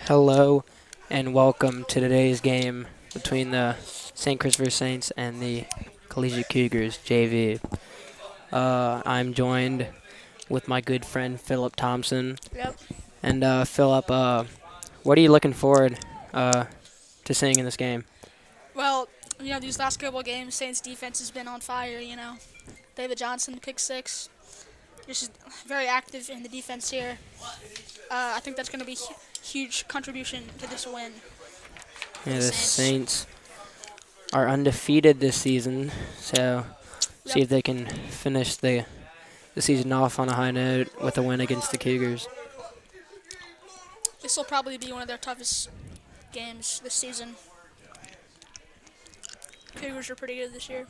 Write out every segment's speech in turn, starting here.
Hello and welcome to today's game between the St. Christopher Saints and the Collegiate Cougars JV. I'm joined with my good friend Philip Thompson. Yep. And Philip, what are you looking forward to seeing in this game? Well, these last couple of games, Saints defense has been on fire. David Johnson, pick six, just very active in the defense here. I think that's going to be huge contribution to this win for Yeah, the the Saints. Saints are undefeated this season, so see Yep. if they can finish the season off on a high note with a win against the Cougars. This will probably be one of their toughest games this season. Cougars are pretty good this year.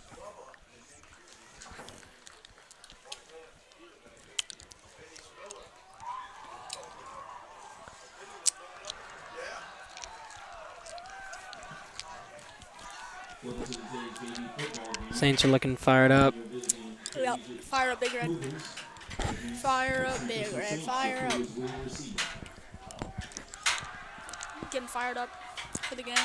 Saints are looking fired up. Yep. Fire up, Big Red. Fire up, Big Red. Fire up. Getting fired up for the game.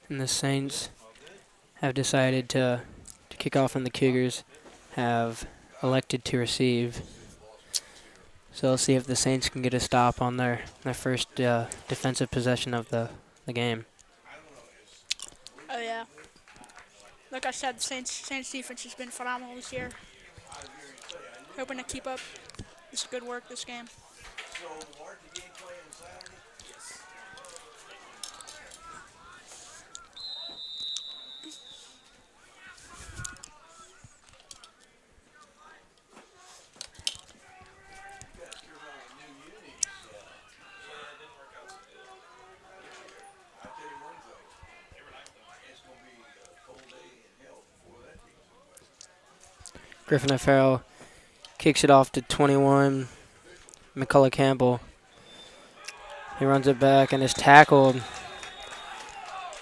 And the Saints have decided to kick off, and the Cougars have elected to receive. So let's see if the Saints can get a stop on their first defensive possession of the game. Oh yeah. Like I said, Saints defense has been phenomenal this year. Hoping to keep up this good work this game. Griffin O'Farrell kicks it off to 21, McCullough Campbell. He runs it back and is tackled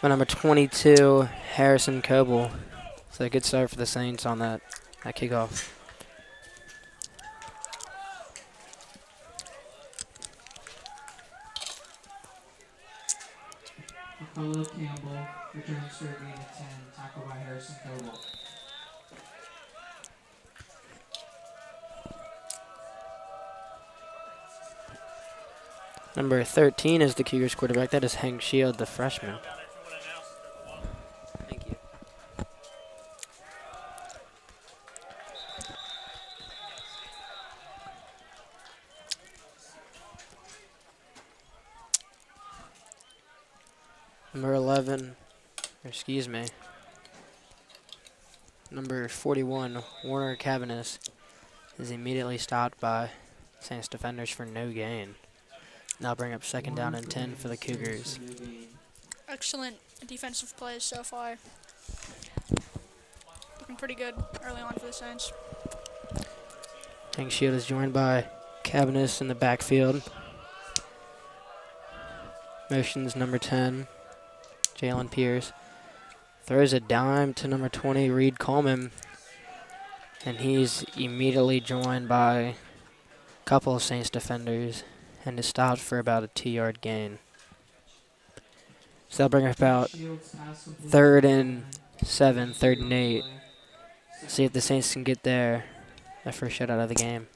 by number 22, Harrison Coble. So a good start for the Saints on that kickoff. McCullough Campbell returns for a gain of 10, tackled by Harrison Coble. Number 13 is the Cougars quarterback. That is Hank Shield, the freshman. Thank you. Number 11, excuse me, number 41, Warner Cavanis, is immediately stopped by Saints defenders for no gain. Now bring up second down and 10 for the Cougars. Excellent defensive plays so far. Looking pretty good early on for the Saints. Hank Shield is joined by Cavanis in the backfield. Motions number 10, Jalen Pierce. Throws a dime to number 20, Reed Coleman. And he's immediately joined by a couple of Saints defenders and is stopped for about a 2-yard gain. So they'll bring up about third and 7, third and 8. See if the Saints can get their first shot out of the game.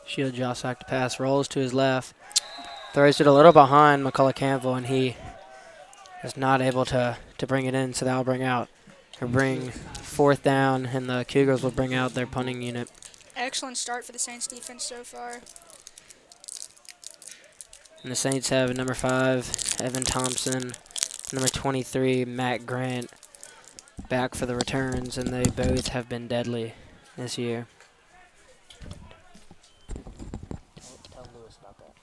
Shield jaw sack to pass, rolls to his left, throws it a little behind McCullough Campbell, and he is not able to bring it in, so that'll bring fourth down, and the Cougars will bring out their punting unit. Excellent start for the Saints defense so far. And the Saints have number 5, Evan Thompson, number 23, Matt Grant, back for the returns, and they both have been deadly this year. Tell Lewis about that.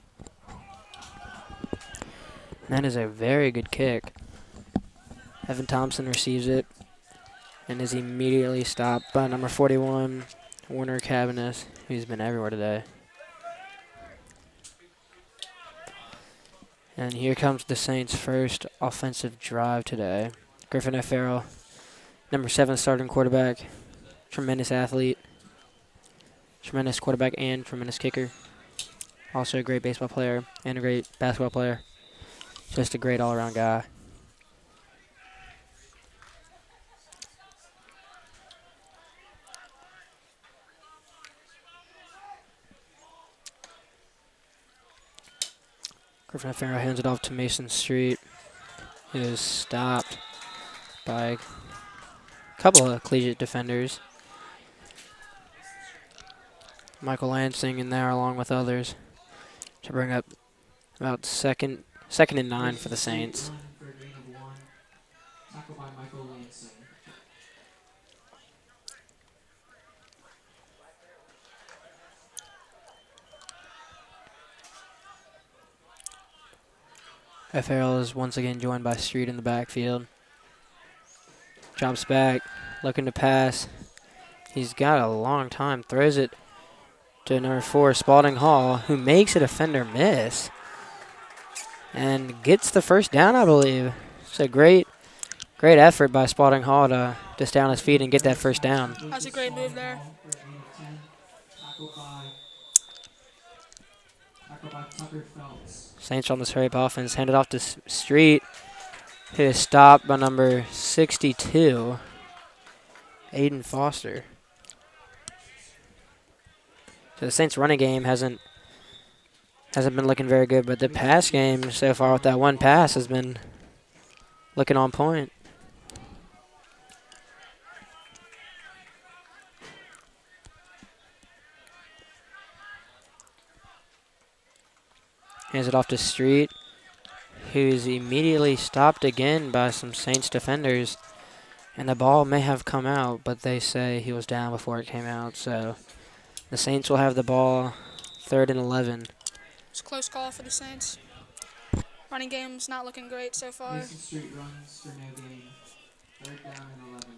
That is a very good kick. Evan Thompson receives it and is immediately stopped by number 41, Warner Cabanis, who's been everywhere today. And here comes the Saints' first offensive drive today. Griffin O'Farrell, number 7 starting quarterback, tremendous athlete, tremendous quarterback and tremendous kicker. Also a great baseball player and a great basketball player. Just a great all-around guy. Griffin O'Farrell hands it off to Mason Street. He is stopped by a couple of collegiate defenders. Michael Lansing in there along with others to bring up about second and 9 for the Saints. For a gain of 1. Tackle by Michael Lansing. O'Farrell is once again joined by Street in the backfield. Drops back, looking to pass. He's got a long time. Throws it to number 4, Spalding Hall, who makes a defender miss and gets the first down, I believe. It's a great effort by Spalding Hall to just down his feet and get that first down. That's a great move there. Tackle by Tucker Phelps. Saints on this hurry up offense. Handed off to Street, who is stopped by number 62, Aiden Foster. So the Saints' running game hasn't been looking very good, but the pass game so far with that one pass has been looking on point. Hands it off to Street, who's immediately stopped again by some Saints defenders. And the ball may have come out, but they say he was down before it came out. So the Saints will have the ball 3rd and 11. It's a close call for the Saints. Running game's not looking great so far. Mason Street runs for no gain. 3rd down and 11.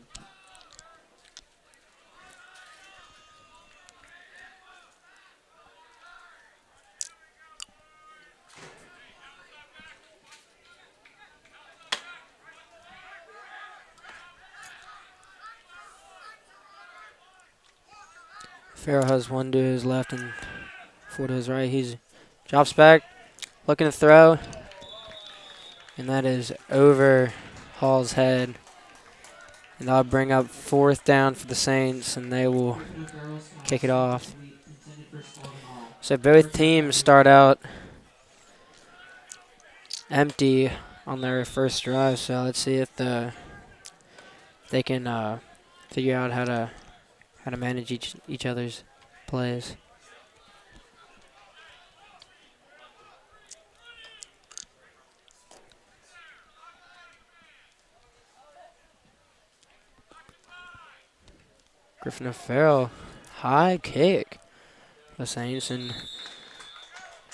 Farrell has 1 to his left and 4 to his right. He drops back, looking to throw, and that is over Hall's head. And that'll bring up 4th down for the Saints, and they will kick it off. So both teams start out empty on their first drive. So let's see if they can figure out how to manage each other's plays. Griffin O'Farrell, high kick. The Saints, and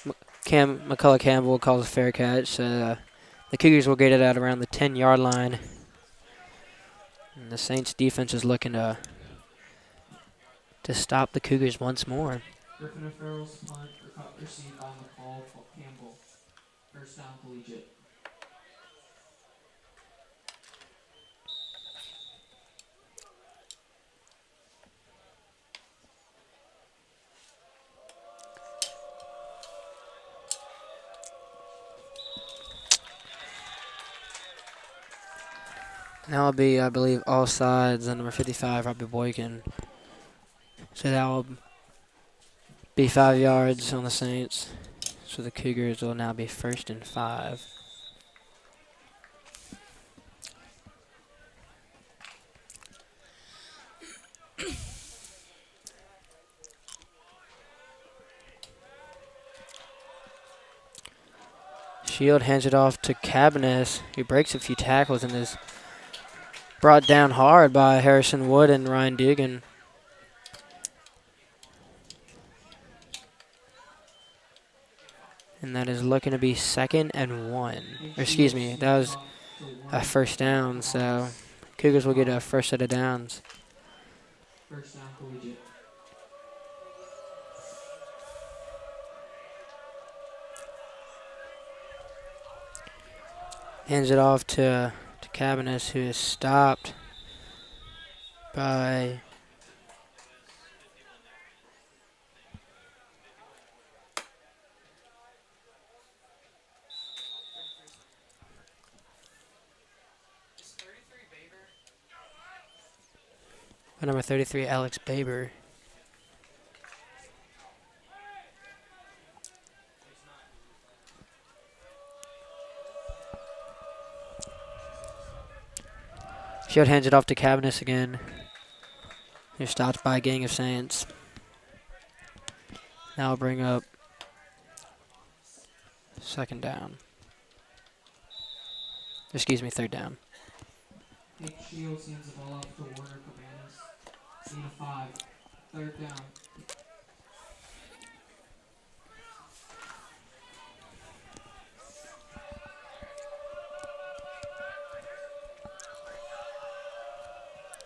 McCullough Campbell calls a fair catch. The Cougars will get it out around the 10-yard line. And the Saints defense is looking to stop the Cougars once more. Griffin O'Farrell's punt received by McCall Campbell. 1st down, Collegiate. Now it'll be, I believe, all sides on number 55, Robbie Boykin. So that will be 5 yards on the Saints. So the Cougars will now be 1st and 5. Shield hands it off to Cabinets, who breaks a few tackles and is brought down hard by Harrison Wood and Ryan Dugan. And that is looking to be 2nd and 1. Or excuse me, that was a first down, so Cougars will get a first set of downs. First down, Collegiate. Hands it off to Cabinets, who is stopped by number 33, Alex Baber. Shield hands it off to Cabinets again. Who stopped by a gang of Saints. Now will bring up 2nd down. Excuse me, 3rd down. Nick Shields hands the ball off to Warner Cabanas. 8 of 5. 3rd down.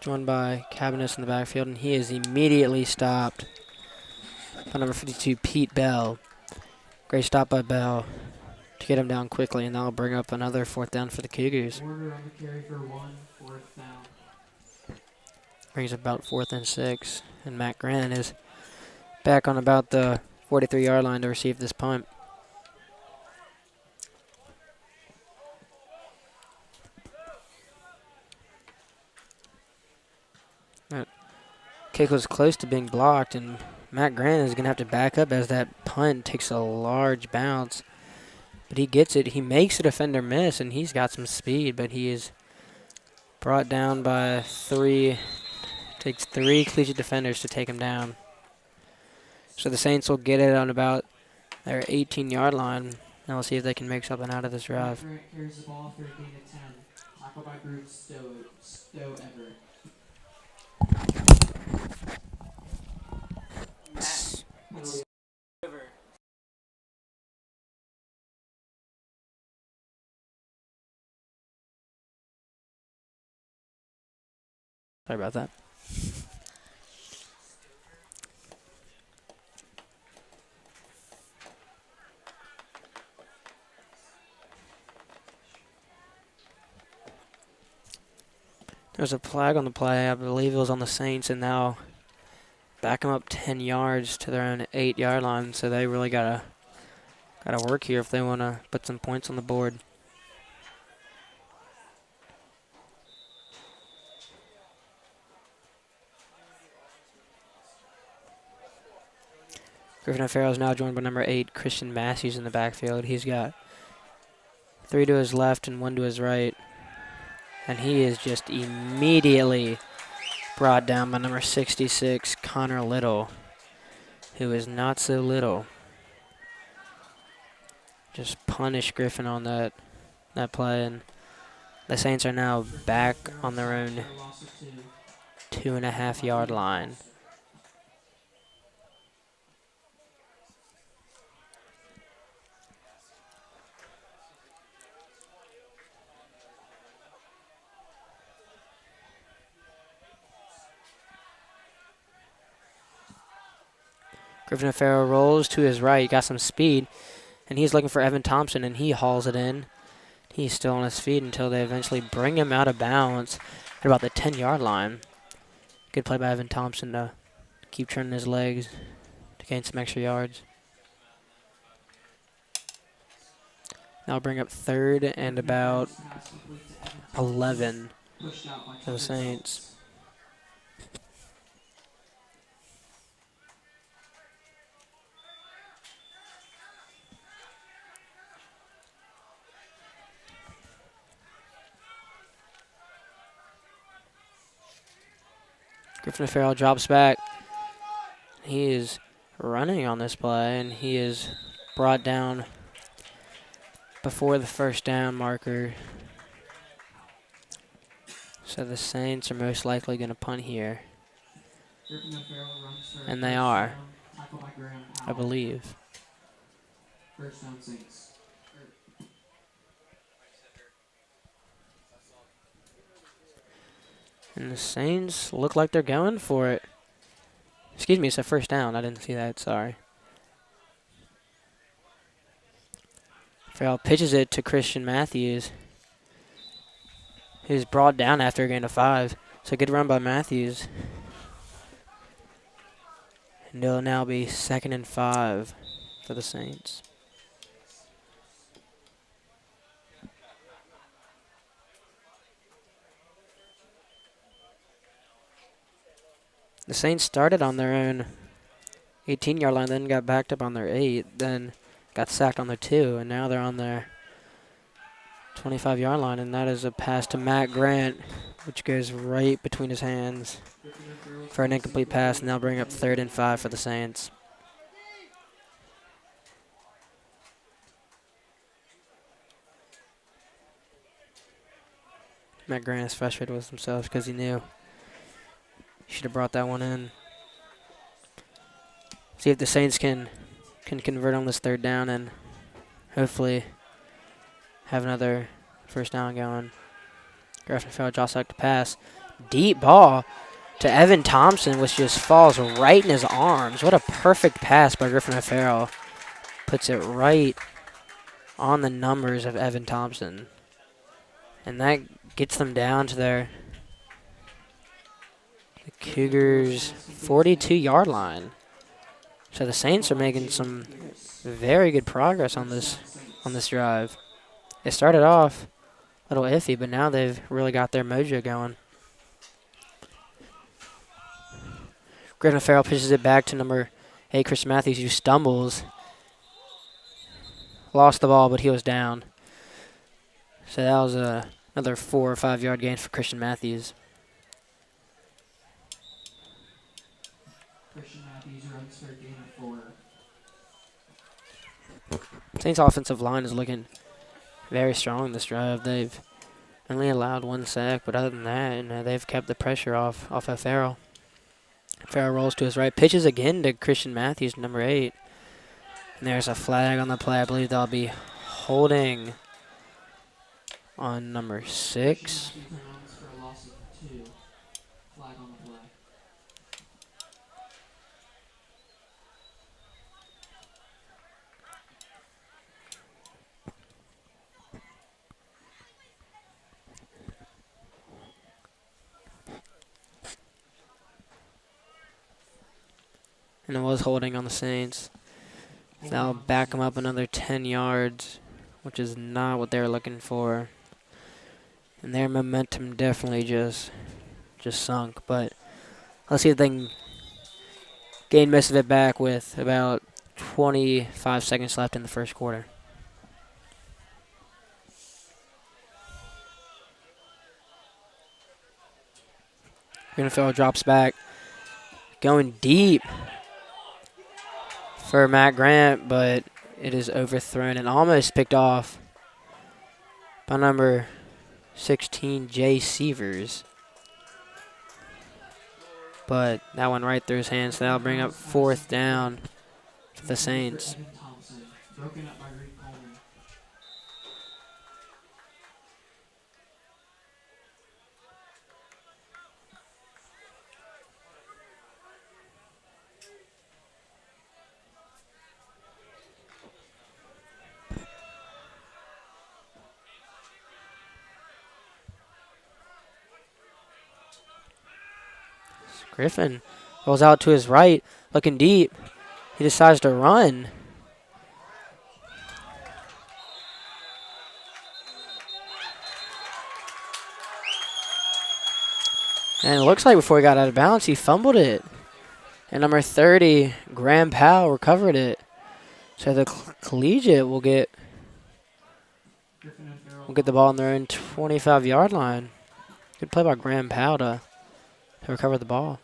Joined by Cabinets in the backfield, and he is immediately stopped by number 52, Pete Bell. Great stop by Bell to get him down quickly, and that'll bring up another 4th down for the Cougars. Warner on the carry for 1, 4th down. Brings about 4th and 6, and Matt Grant is back on about the 43-yard line to receive this punt. That kick was close to being blocked, and Matt Grant is going to have to back up as that punt takes a large bounce. But he gets it. He makes the defender miss, and he's got some speed, but he is brought down by 3. Takes 3 Collegiate defenders to take him down. So the Saints will get it on about their 18-yard line, and we'll see if they can make something out of this drive. Grant carries the ball for a gain of 10. Tackled by Bruce Stowe Everett. Sorry about that. There's a flag on the play. I believe it was on the Saints, and now back them up 10 yards to their own 8-yard line. So they really gotta work here if they want to put some points on the board. Griffin O'Farrell is now joined by number 8, Christian Matthews, in the backfield. He's got 3 to his left and 1 to his right. And he is just immediately brought down by number 66, Connor Little, who is not so little. Just punish Griffin on that play, and the Saints are now back on their own 2.5-yard line. Griffin O'Farrell rolls to his right, got some speed, and he's looking for Evan Thompson, and he hauls it in. He's still on his feet until they eventually bring him out of bounds at about the 10-yard line. Good play by Evan Thompson to keep turning his legs to gain some extra yards. Now bring up 3rd and about 11 for the Saints. Griffin O'Farrell drops back. He is running on this play, and he is brought down before the first down marker. So the Saints are most likely going to punt here. Griffin O'Farrell runs for a And they first are, down. Tackled by Graham I Powell. believe. First down Saints. And the Saints look like they're going for it. Excuse me, it's a first down. I didn't see that. Sorry. Farrell pitches it to Christian Matthews, who's brought down after a gain of 5. So good run by Matthews. And it'll now be 2nd and 5 for the Saints. The Saints started on their own 18-yard line, then got backed up on their 8, then got sacked on their 2, and now they're on their 25-yard line, and that is a pass to Matt Grant, which goes right between his hands for an incomplete pass, and they'll bring up 3rd and 5 for the Saints. Matt Grant is frustrated with himself because he knew he should have brought that one in. See if the Saints can convert on this 3rd down and hopefully have another first down going. Griffin Farrell drops back to pass. Deep ball to Evan Thompson, which just falls right in his arms. What a perfect pass by Griffin O'Farrell. Puts it right on the numbers of Evan Thompson. And that gets them down to the Cougars' 42-yard line. So the Saints are making some very good progress on this drive. It started off a little iffy, but now they've really got their mojo going. Griffin Farrell pitches it back to number 8, Chris Matthews, who stumbles. Lost the ball, but he was down. So that was another 4 or 5 yard gain for Christian Matthews. Christian Matthews runs for a gain of 4. Saints' offensive line is looking very strong this drive. They've only allowed 1 sack, but other than that, they've kept the pressure off of Farrell. Farrell rolls to his right, pitches again to Christian Matthews, number 8. And there's a flag on the play. I believe they'll be holding on number 6. Christian Matthews runs for a loss of 2. Flag on the play. And it was holding on the Saints. That'll back them up another 10 yards, which is not what they were looking for. And their momentum definitely just sunk. But let's see if they can gain most of it back with about 25 seconds left in the first quarter. Greenfield drops back, going deep for Matt Grant, but it is overthrown and almost picked off by number 16, Jay Severs. But that went right through his hands, so that'll bring up 4th down for the Saints. Evan Thompson, broken up by Reed Coleman. Griffin rolls out to his right, looking deep. He decides to run. And it looks like before he got out of bounds, he fumbled it. And number 30, Graham Powell, recovered it. So the Collegiate will get the ball on their own 25-yard line. Good play by Graham Powell to recover the ball.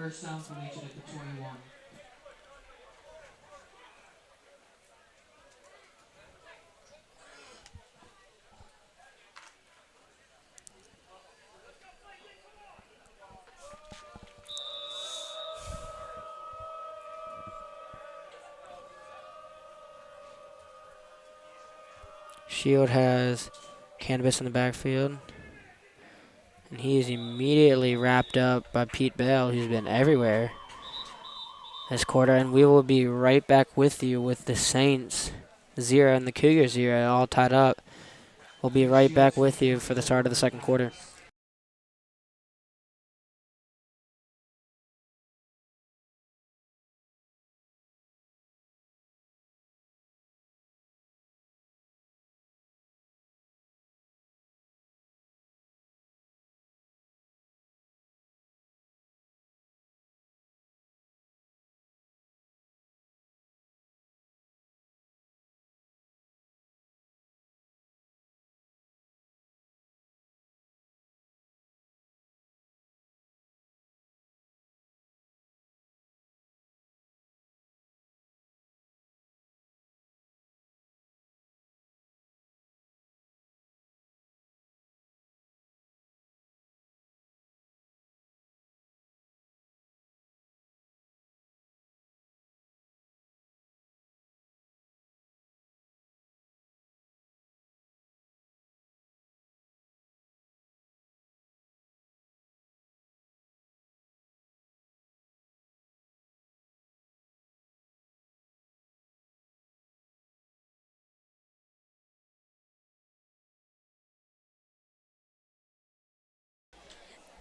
First down, Collegiate at the 21. Shield has Cannabis in the backfield. And he is immediately wrapped up by Pete Bell, who's been everywhere this quarter. And we will be right back with you with the Saints 0 and the Cougars 0, all tied up. We'll be right back with you for the start of the second quarter.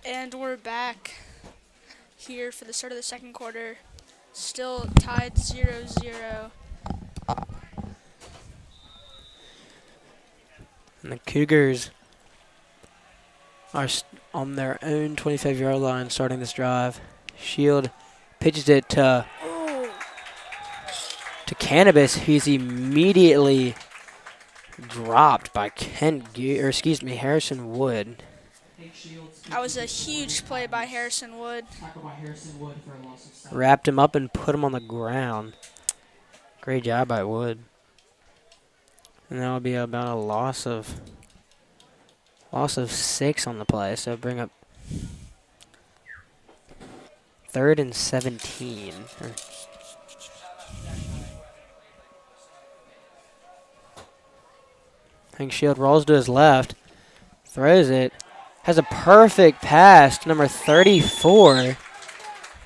And we're back here for the start of the second quarter. Still tied 0-0. And the Cougars are on their own 25-yard line starting this drive. Shield pitches it to Cannabis, who's immediately dropped by Harrison Wood. That was a huge play by Harrison Wood. Tackle by Harrison Wood for a loss of 7. Wrapped him up and put him on the ground. Great job by Wood. And that will be about a loss of 6 on the play. So bring up 3rd and 17. Hank Shield rolls to his left, throws it, has a perfect pass to number 34,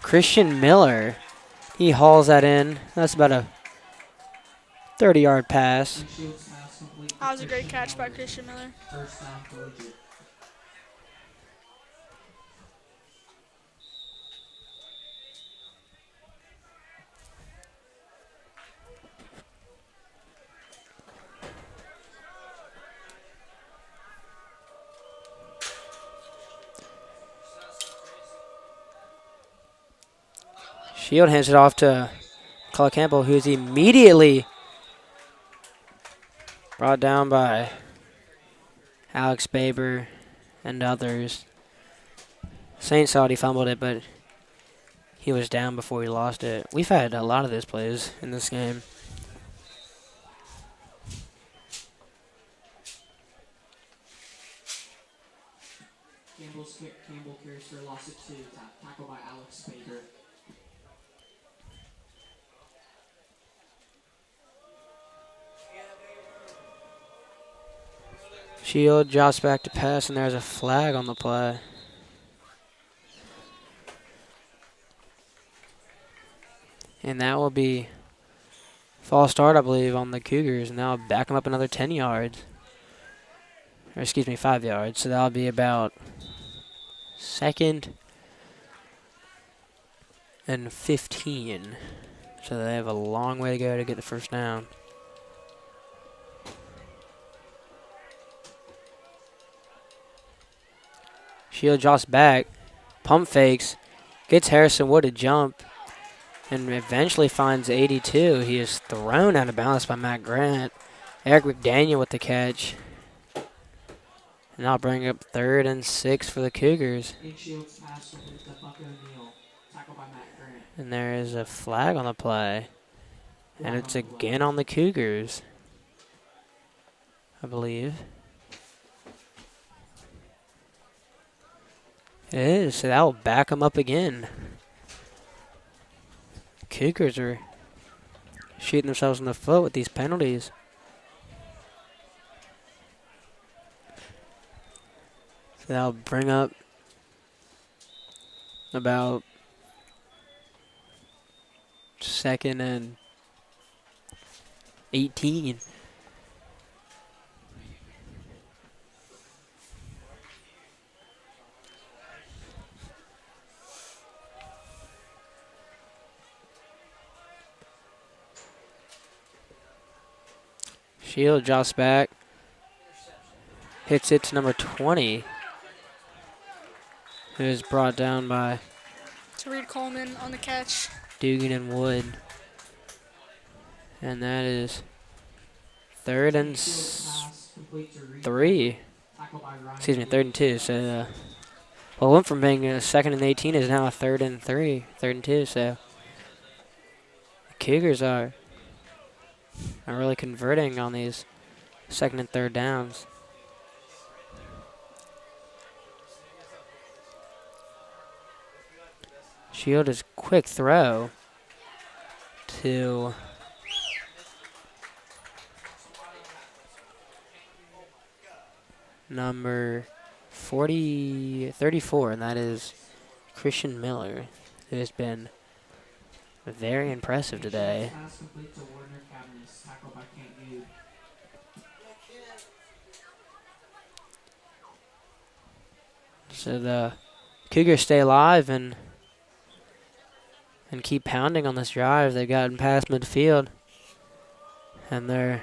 Christian Miller. He hauls that in. That's about a 30-yard pass. That was a great catch by Christian Miller. First down, Collegiate. Shield hands it off to Colin Campbell, who's immediately brought down by Alex Baber and others. Saints thought he fumbled it, but he was down before he lost it. We've had a lot of these plays in this game. Campbell carries for a loss of 2. Tackle by Alex Baker. Shield drops back to pass, and there's a flag on the play. And that will be false start, I believe, on the Cougars. And that'll back them up another 10 yards. Or excuse me, 5 yards. So that'll be about 2nd and 15. So they have a long way to go to get the first down. Shield drops back, pump fakes, gets Harrison Wood to jump, and eventually finds 82. He is thrown out of bounds by Matt Grant. Eric McDaniel with the catch. And I'll bring up 3rd and 6 for the Cougars. Shields pass to Buck O'Neal. Tackle by Matt Grant. And there is a flag on the play. And Flag it's on the play. again on the Cougars, I believe. It is, so that will back them up again. Cougars are shooting themselves in the foot with these penalties. So that'll bring up about 2nd and 18. Shield drops back. Hits it to number 20. Who is brought down by To Reed Coleman on the catch. Dugan and Wood. And that is 3rd and Pass complete to Reed. 3. Tackle by Ryan Excuse me, Williams. 3rd and 2. So, well, it went from being a 2nd and 18 is now a 3rd and 3, 3rd and 2. So, the Cougars are really converting on these 2nd and 3rd downs. Shield is quick throw to number 34, and that is Christian Miller, who has been very impressive today. Pass complete to Warner Cabinets. Tackle by Kent Yu. So the Cougars stay alive and keep pounding on this drive. They've gotten past midfield, and they're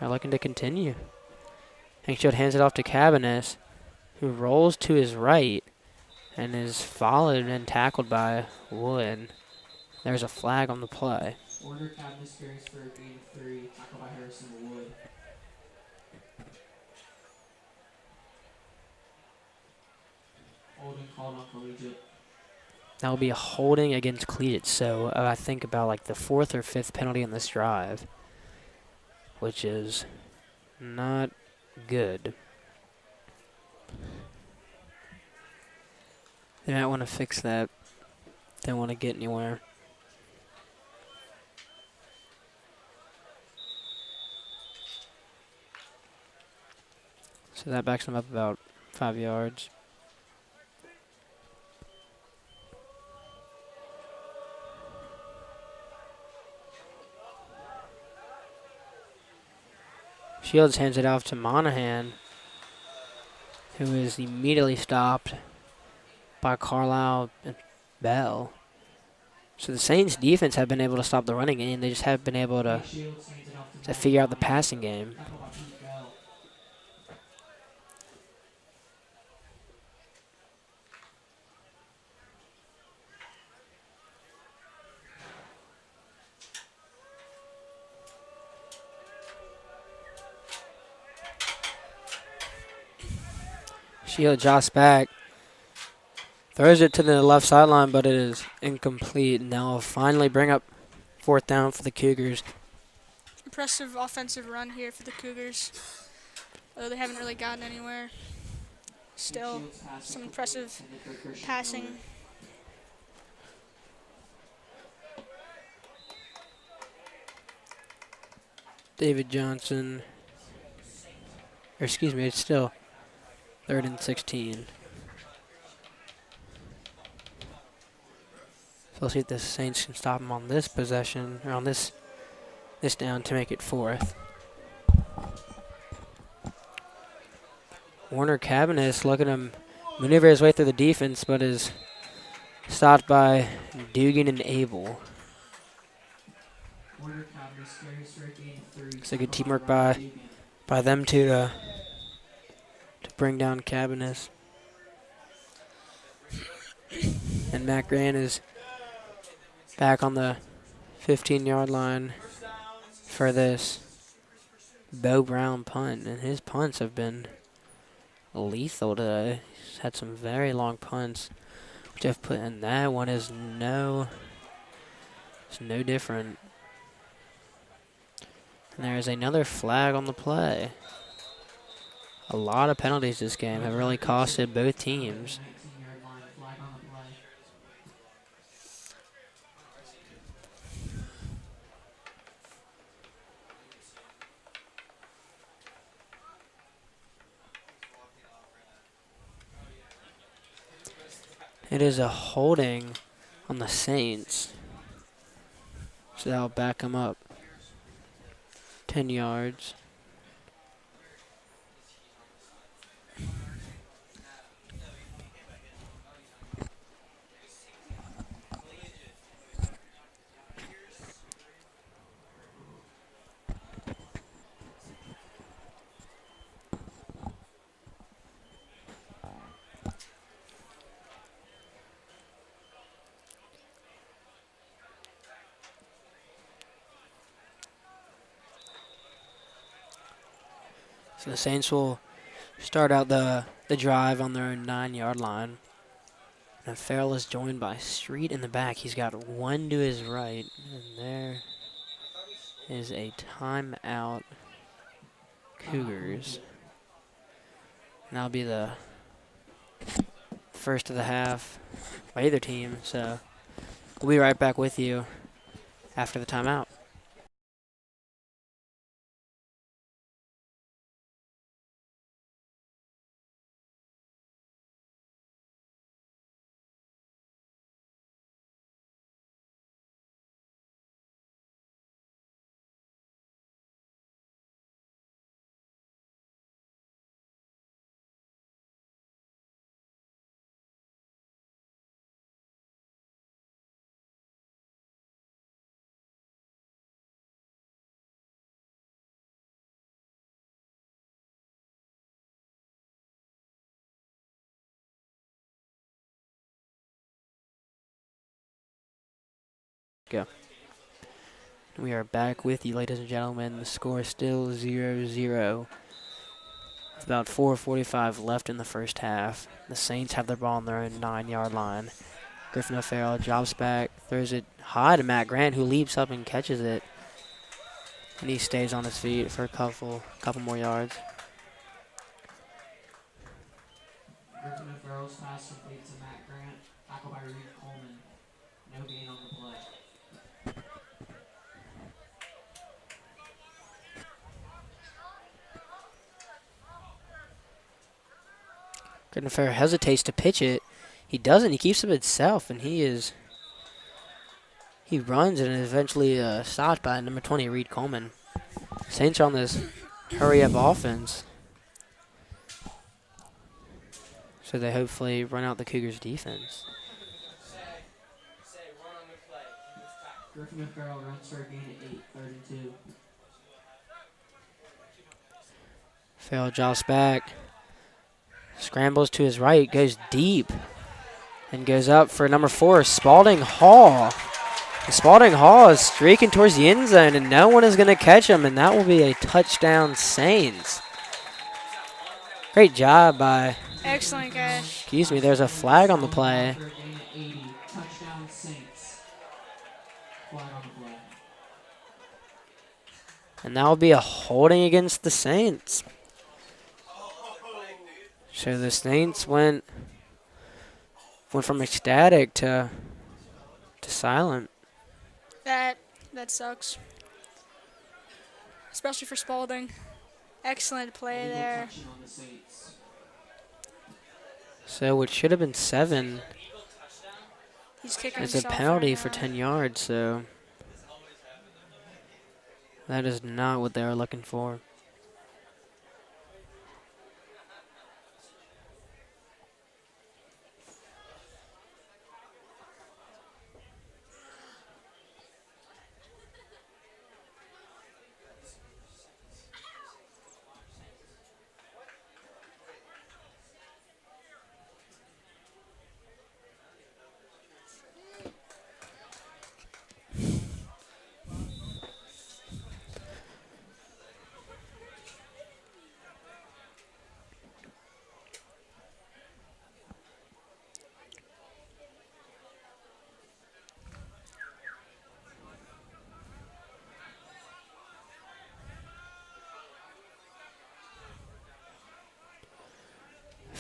looking to continue. Hanksfield hands it off to Cabinets, who rolls to his right and is followed and tackled by Wood. There's a flag on the play. Warner Cabinets carries for a gain of 3. Tackle by Harrison Wood. Holding called on Collegiate. That will be a holding against Collegiate. So I think about like the 4th or 5th penalty in this drive, which is not good. They might want to fix that. They don't want to get anywhere. So that backs them up about 5 yards. Shields hands it off to Monahan, who is immediately stopped by Carlisle and Bell. So the Saints defense have been able to stop the running game. They just haven't been able to Shields hands it off to figure out the passing game. Tackle by Pete Bell. Shield jots back, throws it to the left sideline, but it is incomplete. And now will finally bring up 4th down for the Cougars. Impressive offensive run here for the Cougars. Although they haven't really gotten anywhere. Still, Shields pass some complete impressive intended for Christian passing. Miller. David Johnson, or excuse me, it's still 3rd and 16. So we'll see if the Saints can stop him on this possession, or on this down to make it 4th. Warner Cabinets looking to maneuver his way through the defense, but is stopped by Dugan and Abel. Warner Cabinets carries for a gain of 3. It's a good Tackle teamwork Ryan by Dugan. them two to bring down Cabinets. And Matt Grant is back on the 15-yard line for this Bo Brown punt. And his punts have been lethal today. He's had some very long punts. Jeff put in that one is it's no different. And there is another flag on the play. A lot of penalties this game have really costed both teams. 19-yard line, flag on the play. It is a holding on the Saints. So that'll back them up 10 yards. So the Saints will start out the drive on their own 9-yard line. And Farrell is joined by Street in the back. He's got one to his right. And there is a timeout. Cougars. And that'll be the first of the half by either team. So we'll be right back with you after the timeout. Go. We are back with you, ladies and gentlemen. The score is still 0-0. With about 4:45 left in the first half. The Saints have their ball on their own 9-yard line. Griffin O'Farrell drops back, throws it high to Matt Grant, who leaps up and catches it. And he stays on his feet for a couple more yards. Griffin O'Farrell's pass complete to Matt Grant. Tackle by Reed Coleman. No gain on the play. Griffin O'Farrell hesitates to pitch it. He doesn't. He keeps it himself, and he runs and is eventually stopped by number 20, Reed Coleman. Saints are on this hurry-up offense. So they hopefully run out the Cougars' defense. Griffin O'Farrell runs for a gain of 8, 3rd and 2. Farrell drops back. Scrambles to his right, goes deep, and goes up for number 4, Spalding Hall. And Spalding Hall is streaking towards the end zone, and no one is going to catch him, and that will be a touchdown Saints. Great job by... Excellent catch. Excuse me, there's a flag on the play. For a gain of 80. Touchdown Saints. Flag on the play. And that will be a holding against the Saints. So the Saints went from ecstatic to silent. That sucks. Especially for Spalding. Excellent play Legal there. touching on the Saints. So it should have been 7. He's kicking It's a himself penalty right for now. 10 yards, so that is not what they were looking for.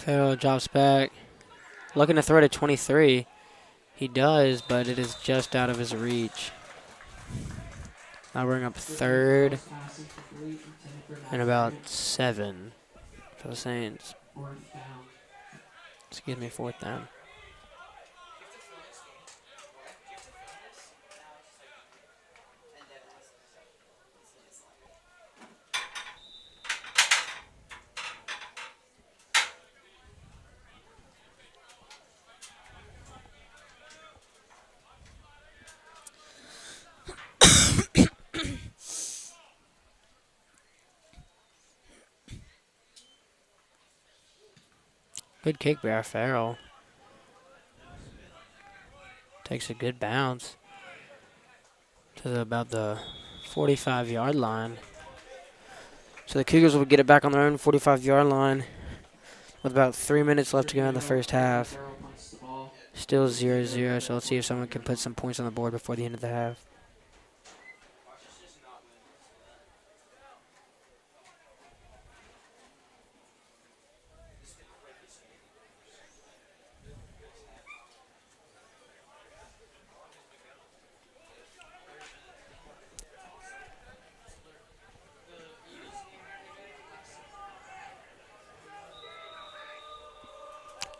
Farrell drops back. Looking to throw to 23. He does, but it is just out of his reach. Now bring up third and about 7 for the Saints. Excuse me, fourth down. Good kick by Farrell. Takes a good bounce to about the 45-yard line. So the Cougars will get it back on their own 45-yard line with about 3 minutes left to go in the first half. Still 0-0, so let's see if someone can put some points on the board before the end of the half.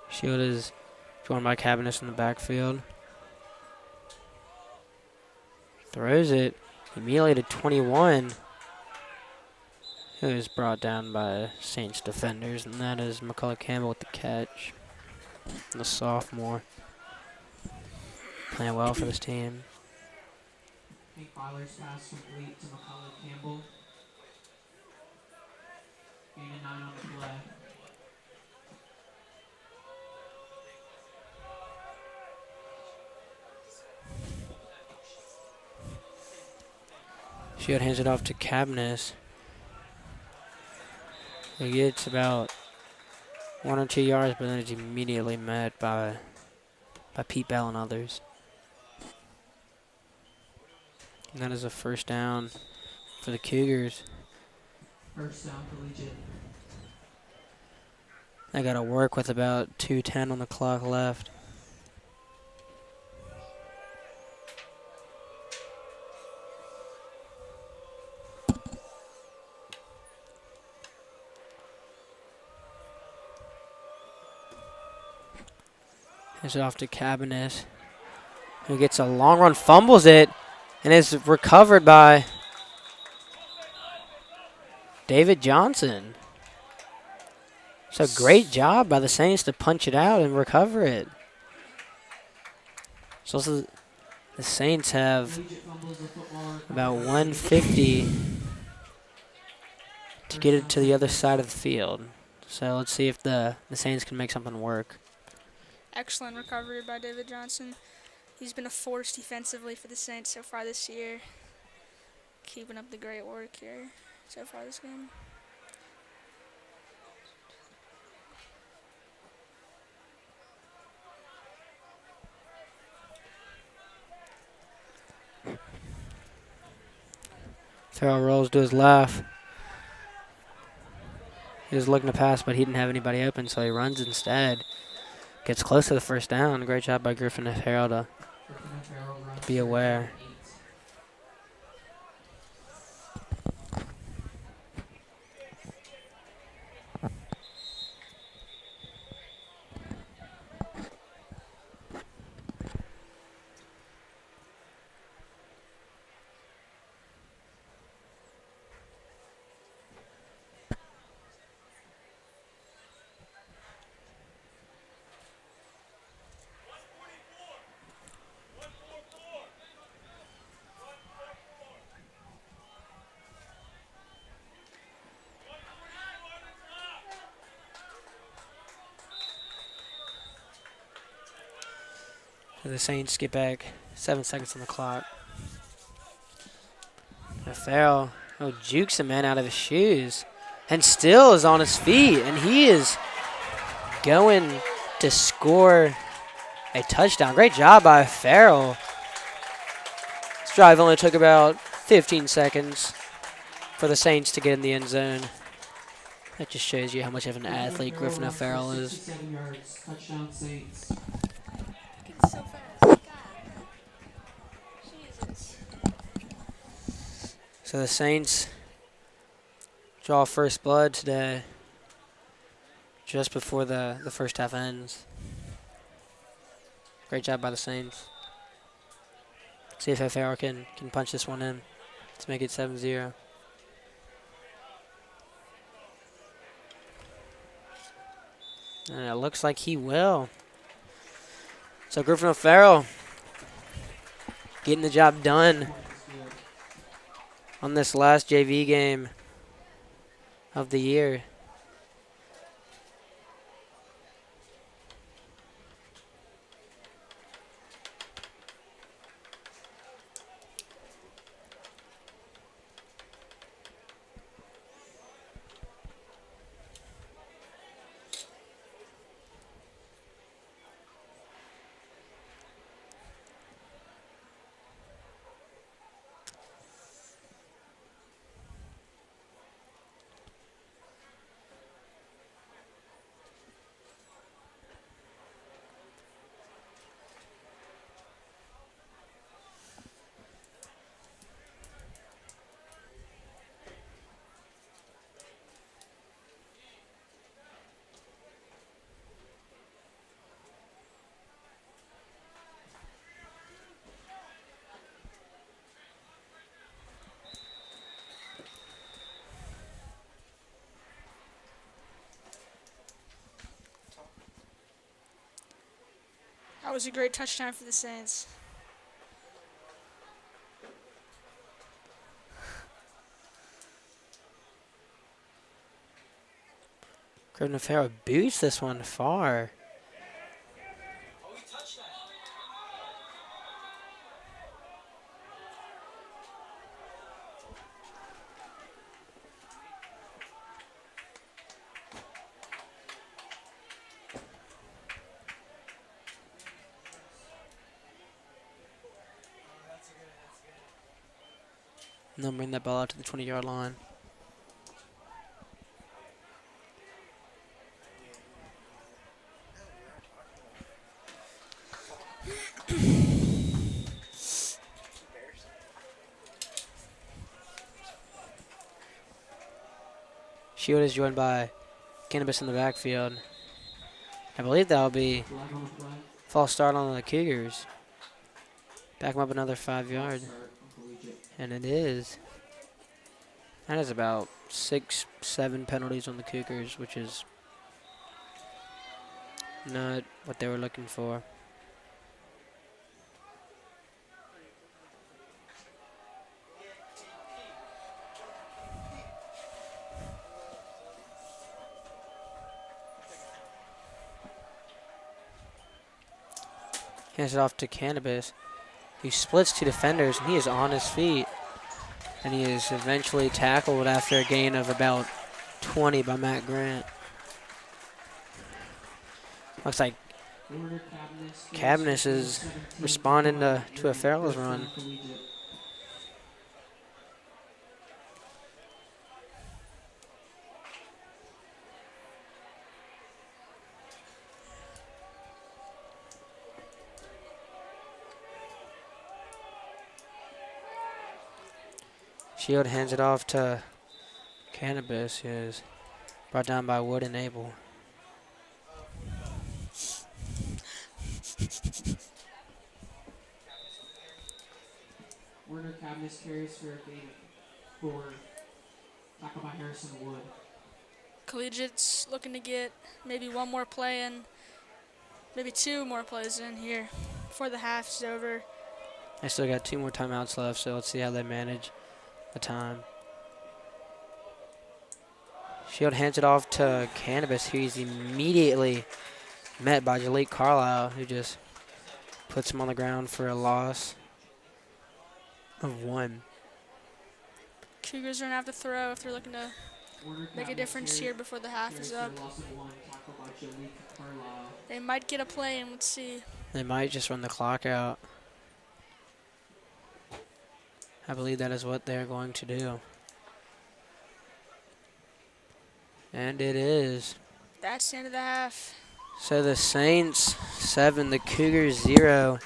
Shield is joined by Cabinets in the backfield. Throws it immediately to 21. Who is brought down by Saints defenders, and that is McCullough Campbell with the catch. The sophomore. Playing well for this team. Hank Byler's pass complete to McCullough Campbell. Gain of 9 on the play. Shield hands it off to Cabinets. He gets about 1 or 2 yards, but then is immediately met by Pete Bell and others. And that is a first down for the Cougars. First down, Collegiate. They got to work with about 2:10 on the clock left. Hands it off to Cabinets, who gets a long run, fumbles it, and is recovered by David Johnson. So great job by the Saints to punch it out and recover it. So the Saints have about 150 to get it to the other side of the field. So let's see if the Saints can make something work. Excellent recovery by David Johnson. He's been a force defensively for the Saints so far this year. Keeping up the great work here so far this game. Farrell rolls to his left. He was looking to pass, but he didn't have anybody open, so he runs instead. Gets close to the first down. Great job by Griffin and Farrell to be aware. The Saints get back 7 seconds on the clock. Farrell jukes a man out of his shoes and still is on his feet, and he is going to score a touchdown. Great job by Farrell. This drive only took about 15 seconds for the Saints to get in the end zone. That just shows you how much of an Griffin athlete O'Farrell Griffin runs for O'Farrell is. 67 yards. Touchdown Saints. It's so fast. God. Jesus. So the Saints draw first blood today, just before the first half ends. Great job by the Saints. See if O'Farrell can punch this one in to make it 7-0. And it looks like he will. So Griffin O'Farrell getting the job done on this last JV game of the year. That was a great touchdown for the Saints. Griffin O'Farrell boots this one far. And they'll bring that ball out to the 20-yard line. Shield is joined by Cannabis in the backfield. I believe that'll be Flag on the flag. false start on the Cougars. Back them up another 5 yards. Start on Collegiate. And it is. That is about 6-7 penalties on the Cougars, which is not what they were looking for. Hands it off to Cannabis. He splits two defenders, and he is on his feet. And he is eventually tackled after a gain of about 20 by Matt Grant. Looks like Order Cabinets is responding to O'Farrell's run. Collegiate. Shield hands it off to Cannabis, who is brought down by Wood and Abel. Werner Cabinets carries for a gain of 4. Tackled by Harrison Wood. Collegiate's looking to get maybe one more play in, maybe 2 more plays in here before the half is over. They still got 2 more timeouts left, so let's see how they manage the time. Shield hands it off to Cannabis, who is immediately met by Jalik Carlisle, who just puts him on the ground for a loss of 1. Cougars are going to have to throw if they're looking to Werner make a Cabinets difference here before the half carries is for up. a loss of 1. Tackled by Jalik Carlisle. They might get a play in. Let's see. They might just run the clock out. I believe that is what they're going to do. And it is. That's the end of the half. So the Saints 7, the Cougars 0.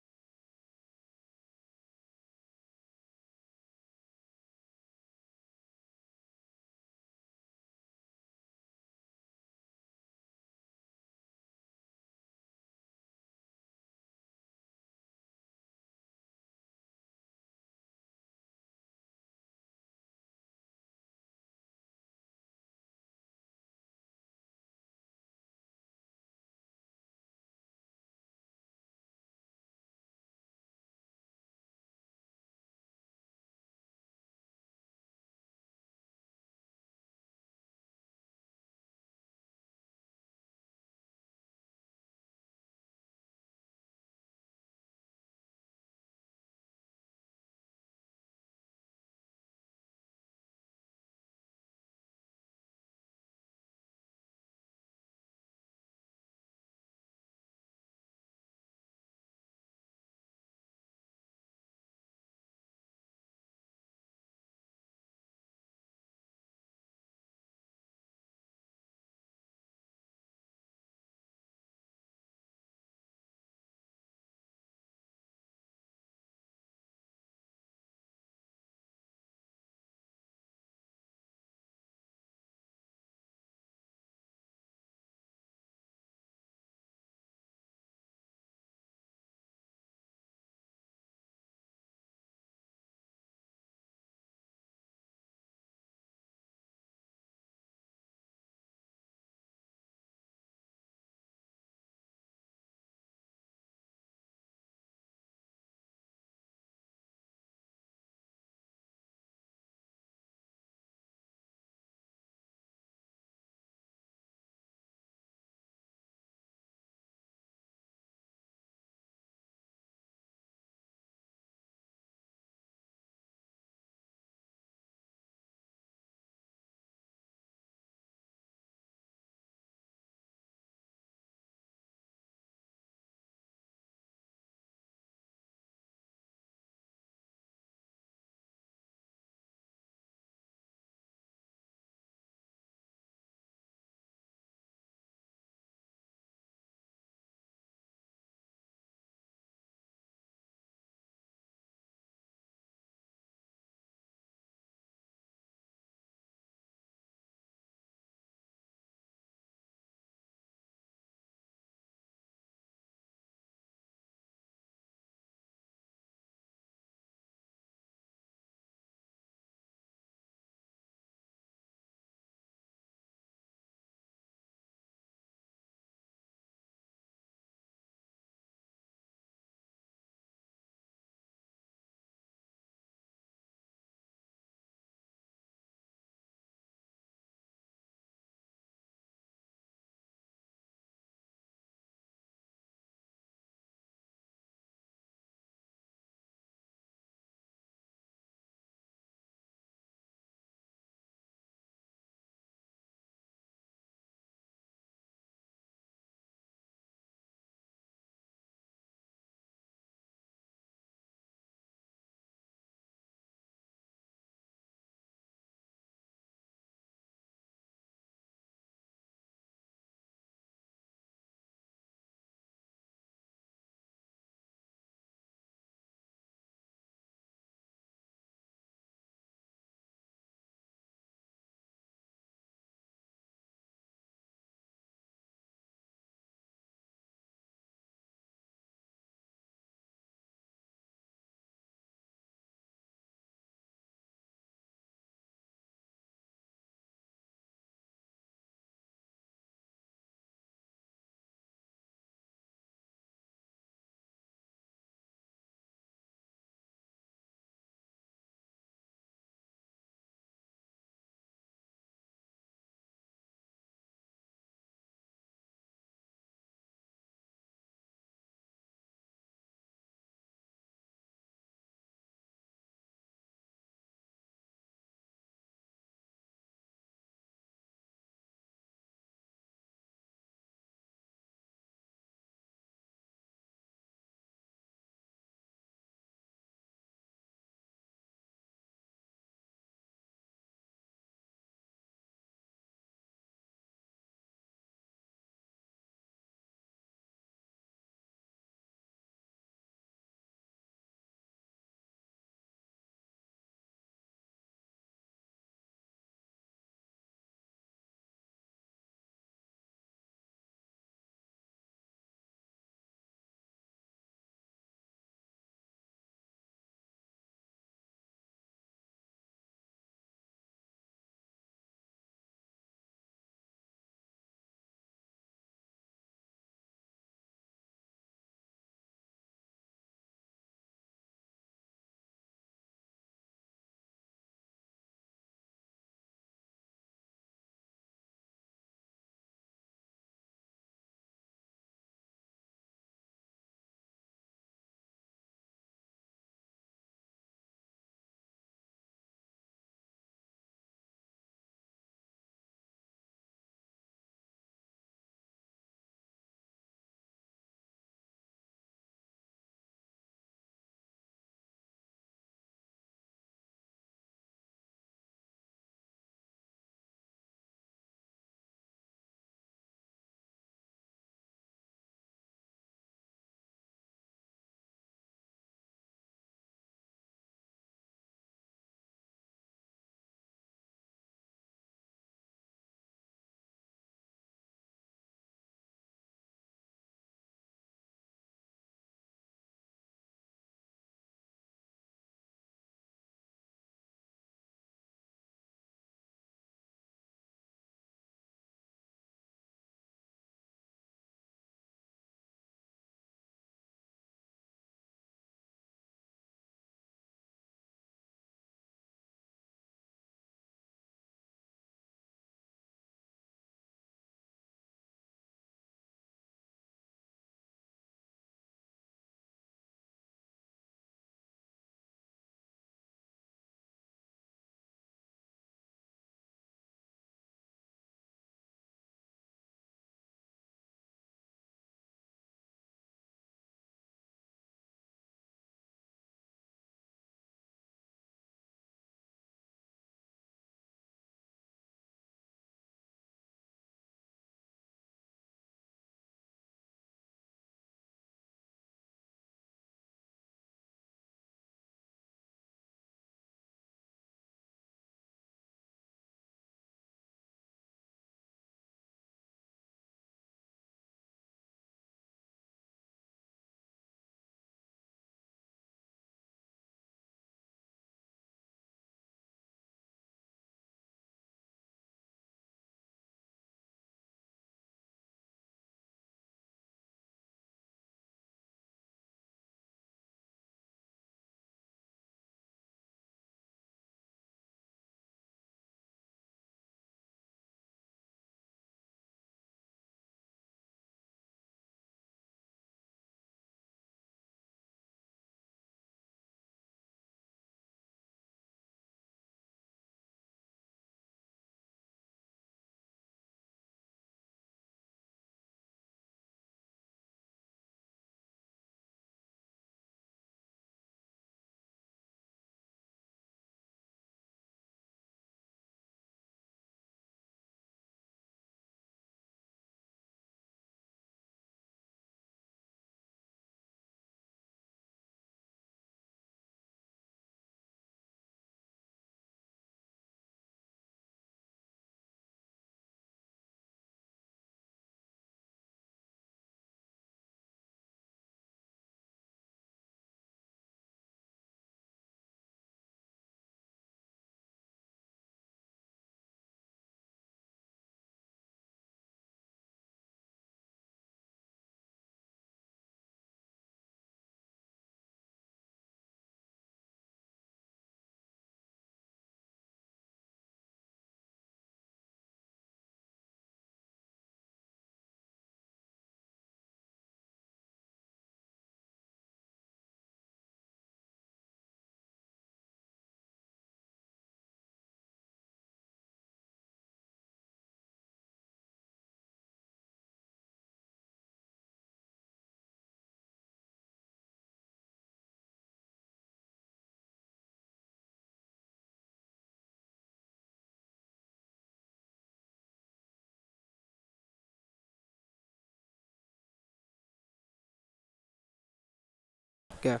Go.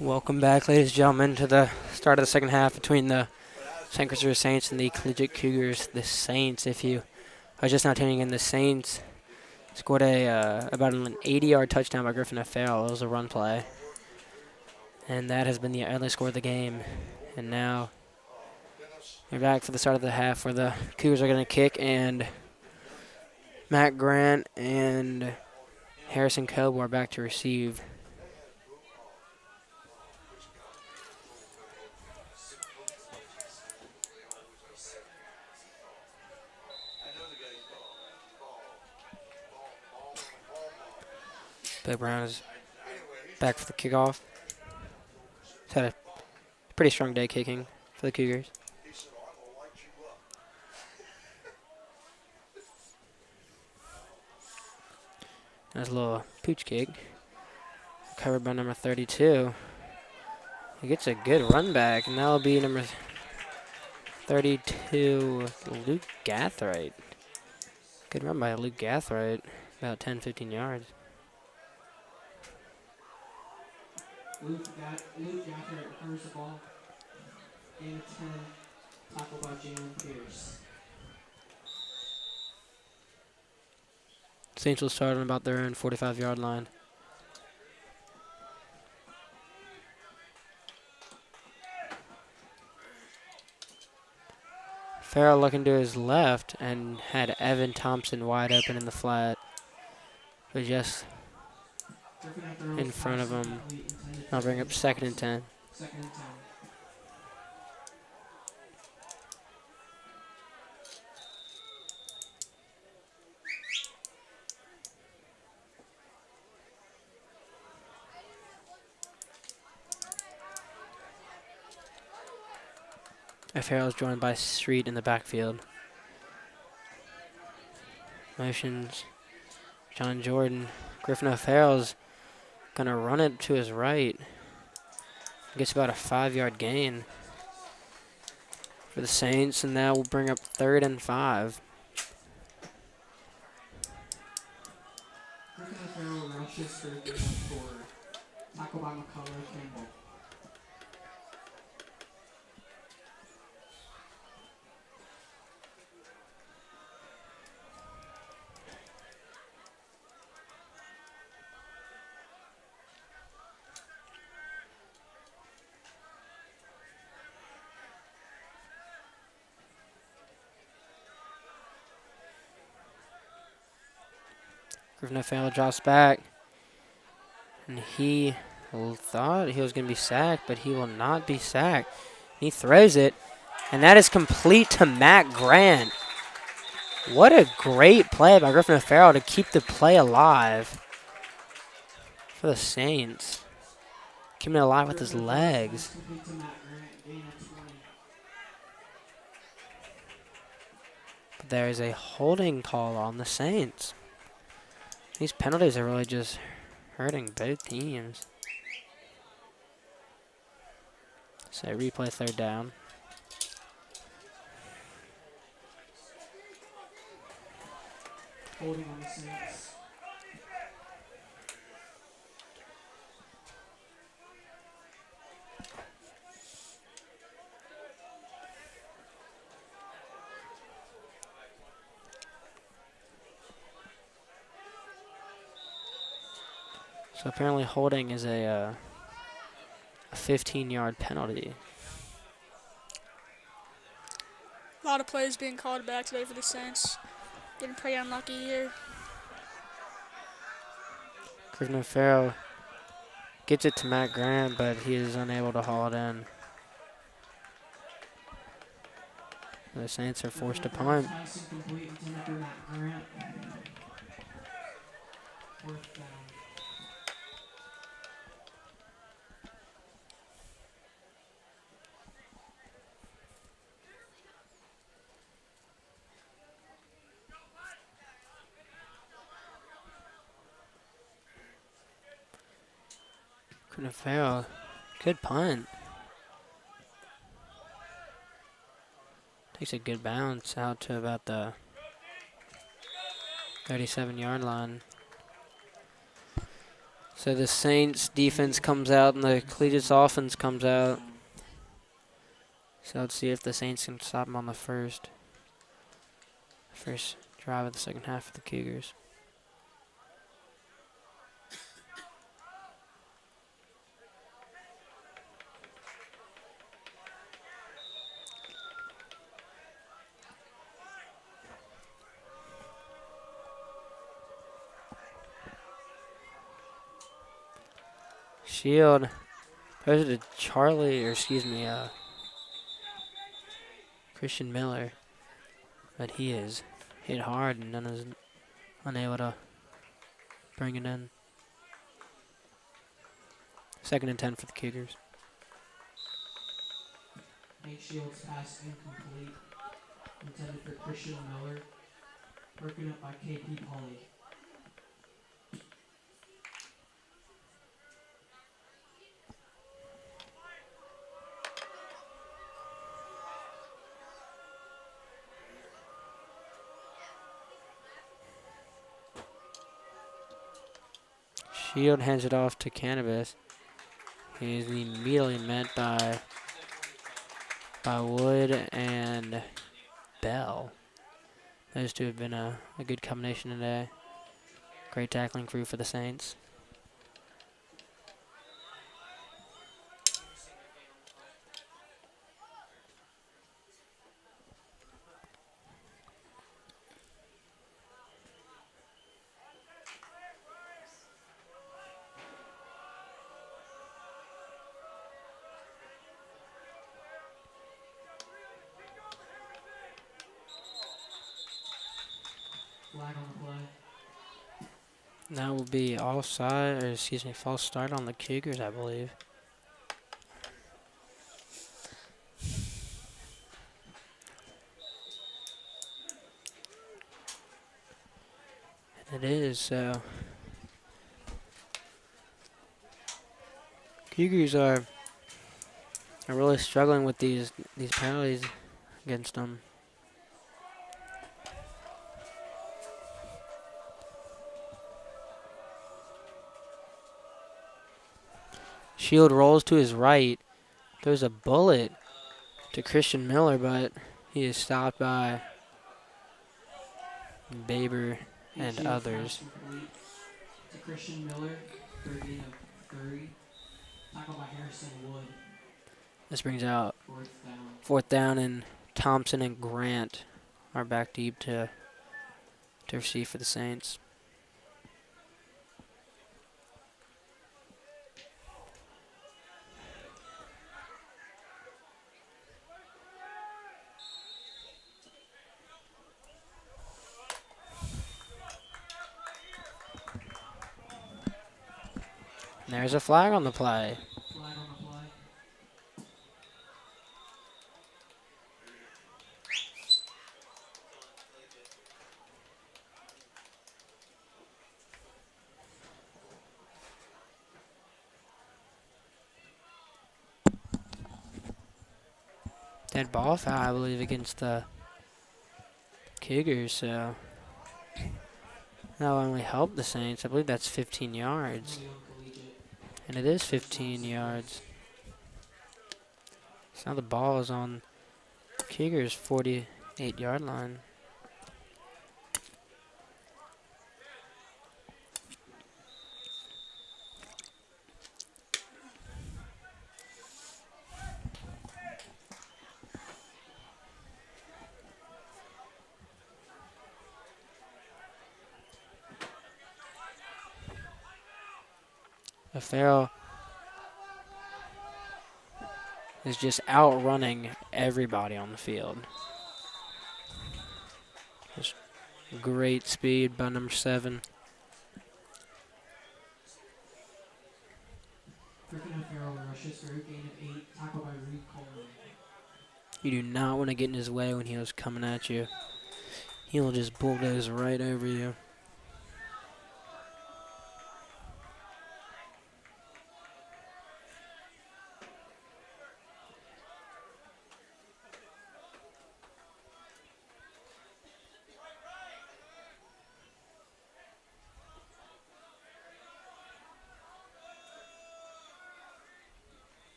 Welcome back, ladies and gentlemen, to the start of the second half between the St. Christopher Saints and the Collegiate Cougars. The Saints, if you are just now tuning in, the Saints scored about an 80-yard touchdown by Griffin O'Farrell. It was a run play. And that has been the only score of the game. And now we're back for the start of the half where the Cougars are going to kick, and Matt Grant and Harrison Coble are back to receive. Bill Brown is back for the kickoff. He's had a pretty strong day kicking for the Cougars. There's a little pooch kick. Covered by number 32. He gets a good run back, and that'll be number 32, Luke Gathright. Good run by Luke Gathright, about 10-15 yards. Luke Gafford recovers the ball. Gain of 10. Tackled by Jalen Pierce. Saints will start on about their own 45-yard line. Farrell looking to his left and had Evan Thompson wide open in the flat. But just in front of him. I'll bring up 2nd and 10. 2nd and 10. Farrell is joined by Street in the backfield. Motions. John Jordan. Griffin O'Farrell's going to run it to his right. Gets about a 5-yard gain for the Saints, and that will bring up 3rd and 5. Griffin O'Farrell rushes for the game forward. Tackled by McCullough Campbell. Griffin O'Farrell drops back, and he thought he was going to be sacked, but he will not be sacked. He throws it, and that is complete to Matt Grant. What a great play by Griffin O'Farrell to keep the play alive for the Saints. Keeping it alive with his legs. Complete to Matt Grant. Gain of 20. But there is a holding call on the Saints. These penalties are really just hurting both teams. So replay 3rd down. Holding on the Saints. So apparently holding is a 15-yard penalty. A lot of plays being called back today for the Saints. Getting pretty unlucky here. Griffin O'Farrell gets it to Matt Grant, but he is unable to haul it in. The Saints are forced to punt. Pass incomplete intended for Matt Grant. 4th down. Griffin O'Farrell, good punt. Takes a good bounce out to about the 37-yard line. So the Saints defense comes out and the Collegiate's offense comes out. So let's see if the Saints can stop them on the first drive of the second half of the Cougars. Shield throws it to Christian Miller. But he is hit hard and none is unable to bring it in. 2nd and 10 for the Cougars. Nate Shields' pass incomplete. Intended for Christian Miller. Broken up by KP Polly. Shield hands it off to Cannabis. He's immediately met by Wood and Bell. Those two have been a good combination today. Great tackling crew for the Saints. Flag on the play. That will be false start on the Cougars, I believe. And it is, so Cougars are really struggling with these penalties against them. Shield rolls to his right. There's a bullet to Christian Miller, but he is stopped by Baber and Shields' others. pass complete to Christian Miller for a gain of 30. Tackled by Harrison Wood. This brings out 4th down. 4th down, and Thompson and Grant are back deep to receive for the Saints. And there's a flag on the play. Flag on the play. Dead ball foul, I believe, against the Cougars, so that'll only help the Saints. I believe that's 15 yards. Only on Collegiate. And it is 15 yards. So now the ball is on Cougars' 48-yard line. Farrell is just outrunning everybody on the field. Just great speed by number 7. Griffin O'Farrell rushes for a gain of 8. Tackled by Reed Coleman. You do not want to get in his way when he was coming at you. He'll just bulldoze right over you.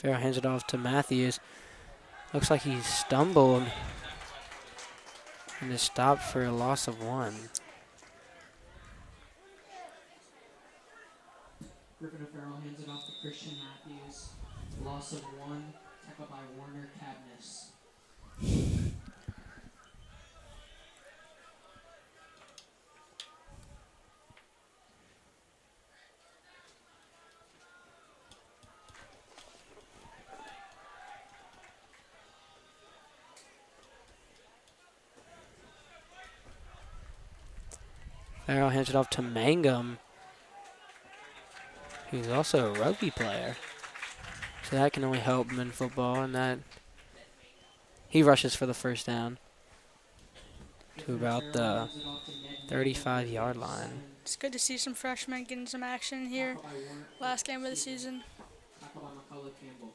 Farrell hands it off to Matthews. Looks like he stumbled and is stopped for a loss of 1. Griffin Farrell hands it off to Christian Matthews. Loss of 1. Tackled by Warner Cadmus. Farrell hands it off to Mangum, who's also a rugby player. So that can only help him in football, and that he rushes for the first down to about the 35-yard line. It's good to see some freshmen getting some action here. Last game of the season. Tackled by McCullough Campbell.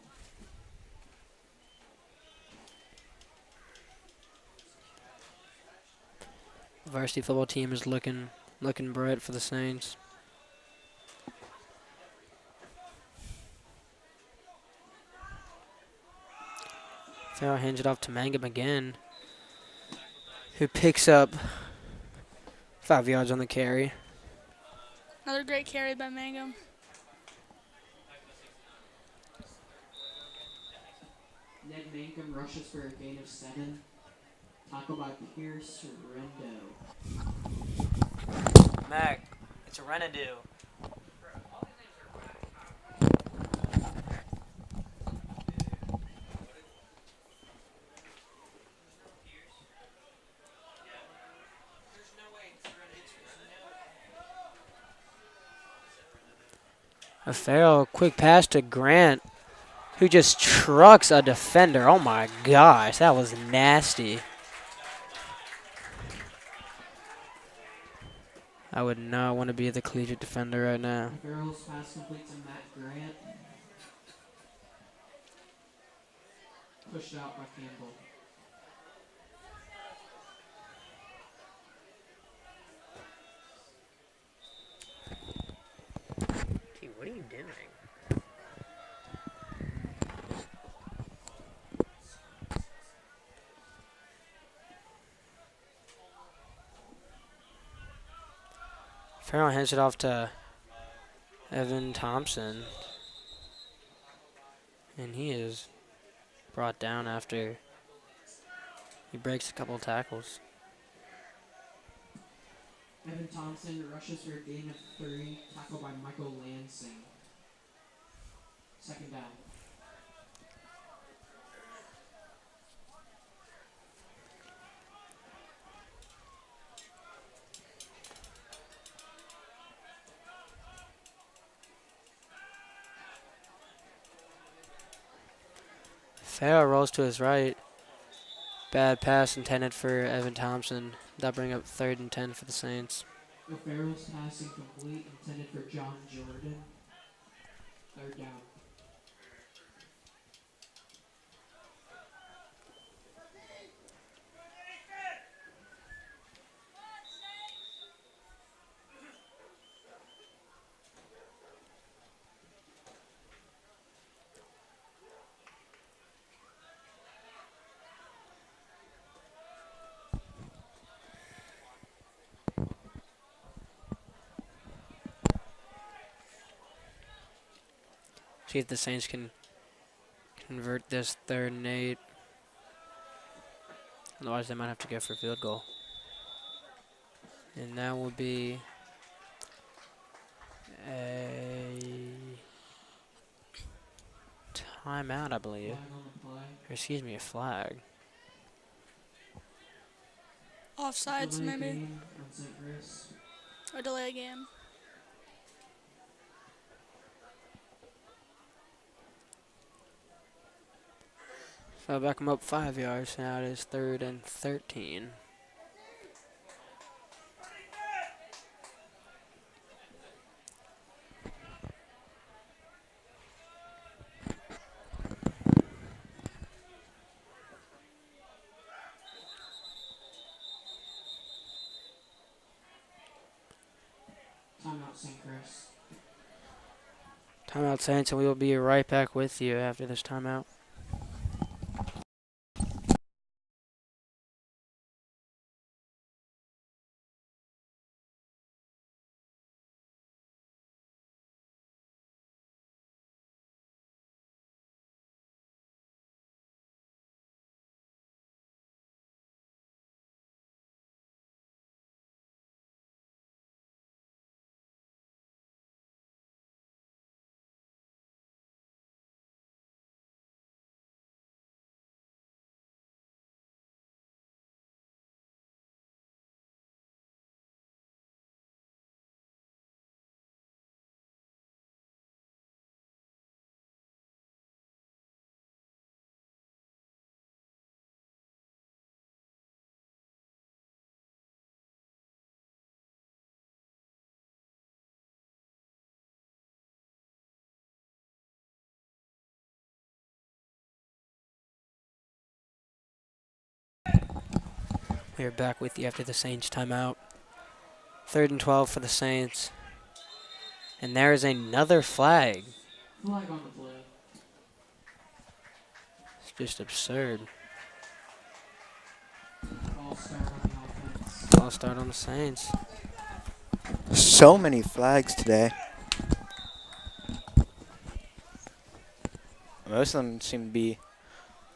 Varsity football team is looking bright for the Saints. Farrell hands it off to Mangum again, who picks up 5 yards on the carry. Another great carry by Mangum. Ned Mangum rushes for a gain of 7. Tackled by Pierce Rendo. Mac, it's a Renadoo. A Farrell quick pass to Grant, who just trucks a defender. Oh my gosh, that was nasty. I would not want to be the collegiate defender right now. Farrell's pass complete to Matt Grant. Pushed out by Campbell. Gee, what are you doing? Farrell hands it off to Evan Thompson. And he is brought down after he breaks a couple of tackles. Evan Thompson rushes for a gain of 3. Tackled by Michael Lansing. Second down. Farrell rolls to his right. Bad pass intended for Evan Thompson. That'll bring up 3rd and 10 for the Saints. Farrell's pass incomplete, intended for John Jordan. 3rd down. See if the Saints can convert this 3rd and 8. Otherwise, they might have to go for a field goal. And that will be a timeout, I believe. Flag on the play. Or excuse me, a flag. Offsides, Delay maybe. game on St. Chris. Or delay a game. So back them up 5 yards. Now it is 3rd and 13. Timeout, St. Chris. Timeout, Saints, and we will be right back with you after this timeout. We are back with you after the Saints timeout. 3rd and 12 for the Saints. And there is another flag. Flag on the play. It's just absurd. Ball start on the offense. False start on the Saints. So many flags today. Most of them seem to be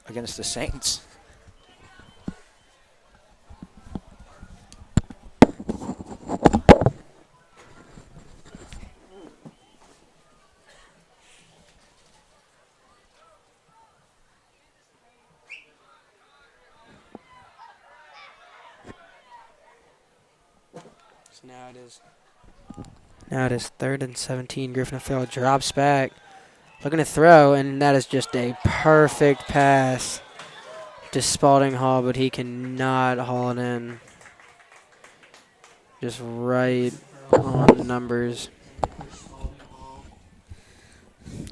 against the Saints. So now it is 3rd and 17. Griffin Field drops back, looking to throw, and that is just a perfect pass to Spalding Hall, but he cannot haul it in. Just right on the numbers, For Spalding Hall.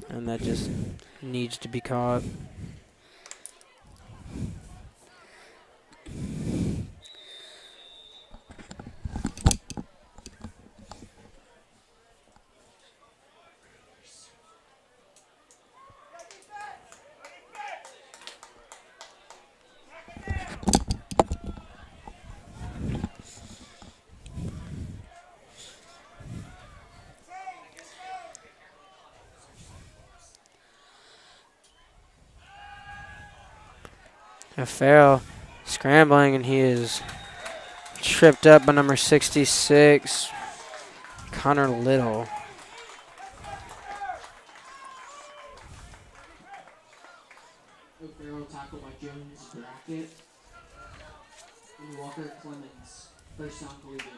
and that just needs to be caught. A Farrell scrambling, and he is tripped up by number 66, Connor Little. O'Farrell tackled by Jones Brackett. And Walker Clemens. First down, Collegiate.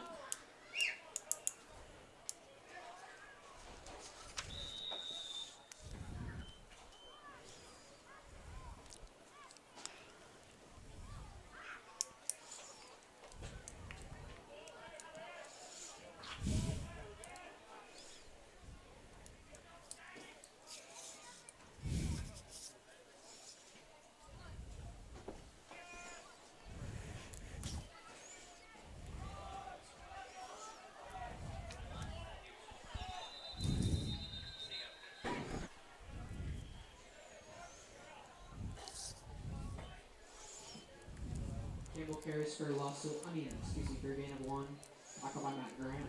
Campbell carries for loss of, for a gain of 1. Tackled by Matt Grant.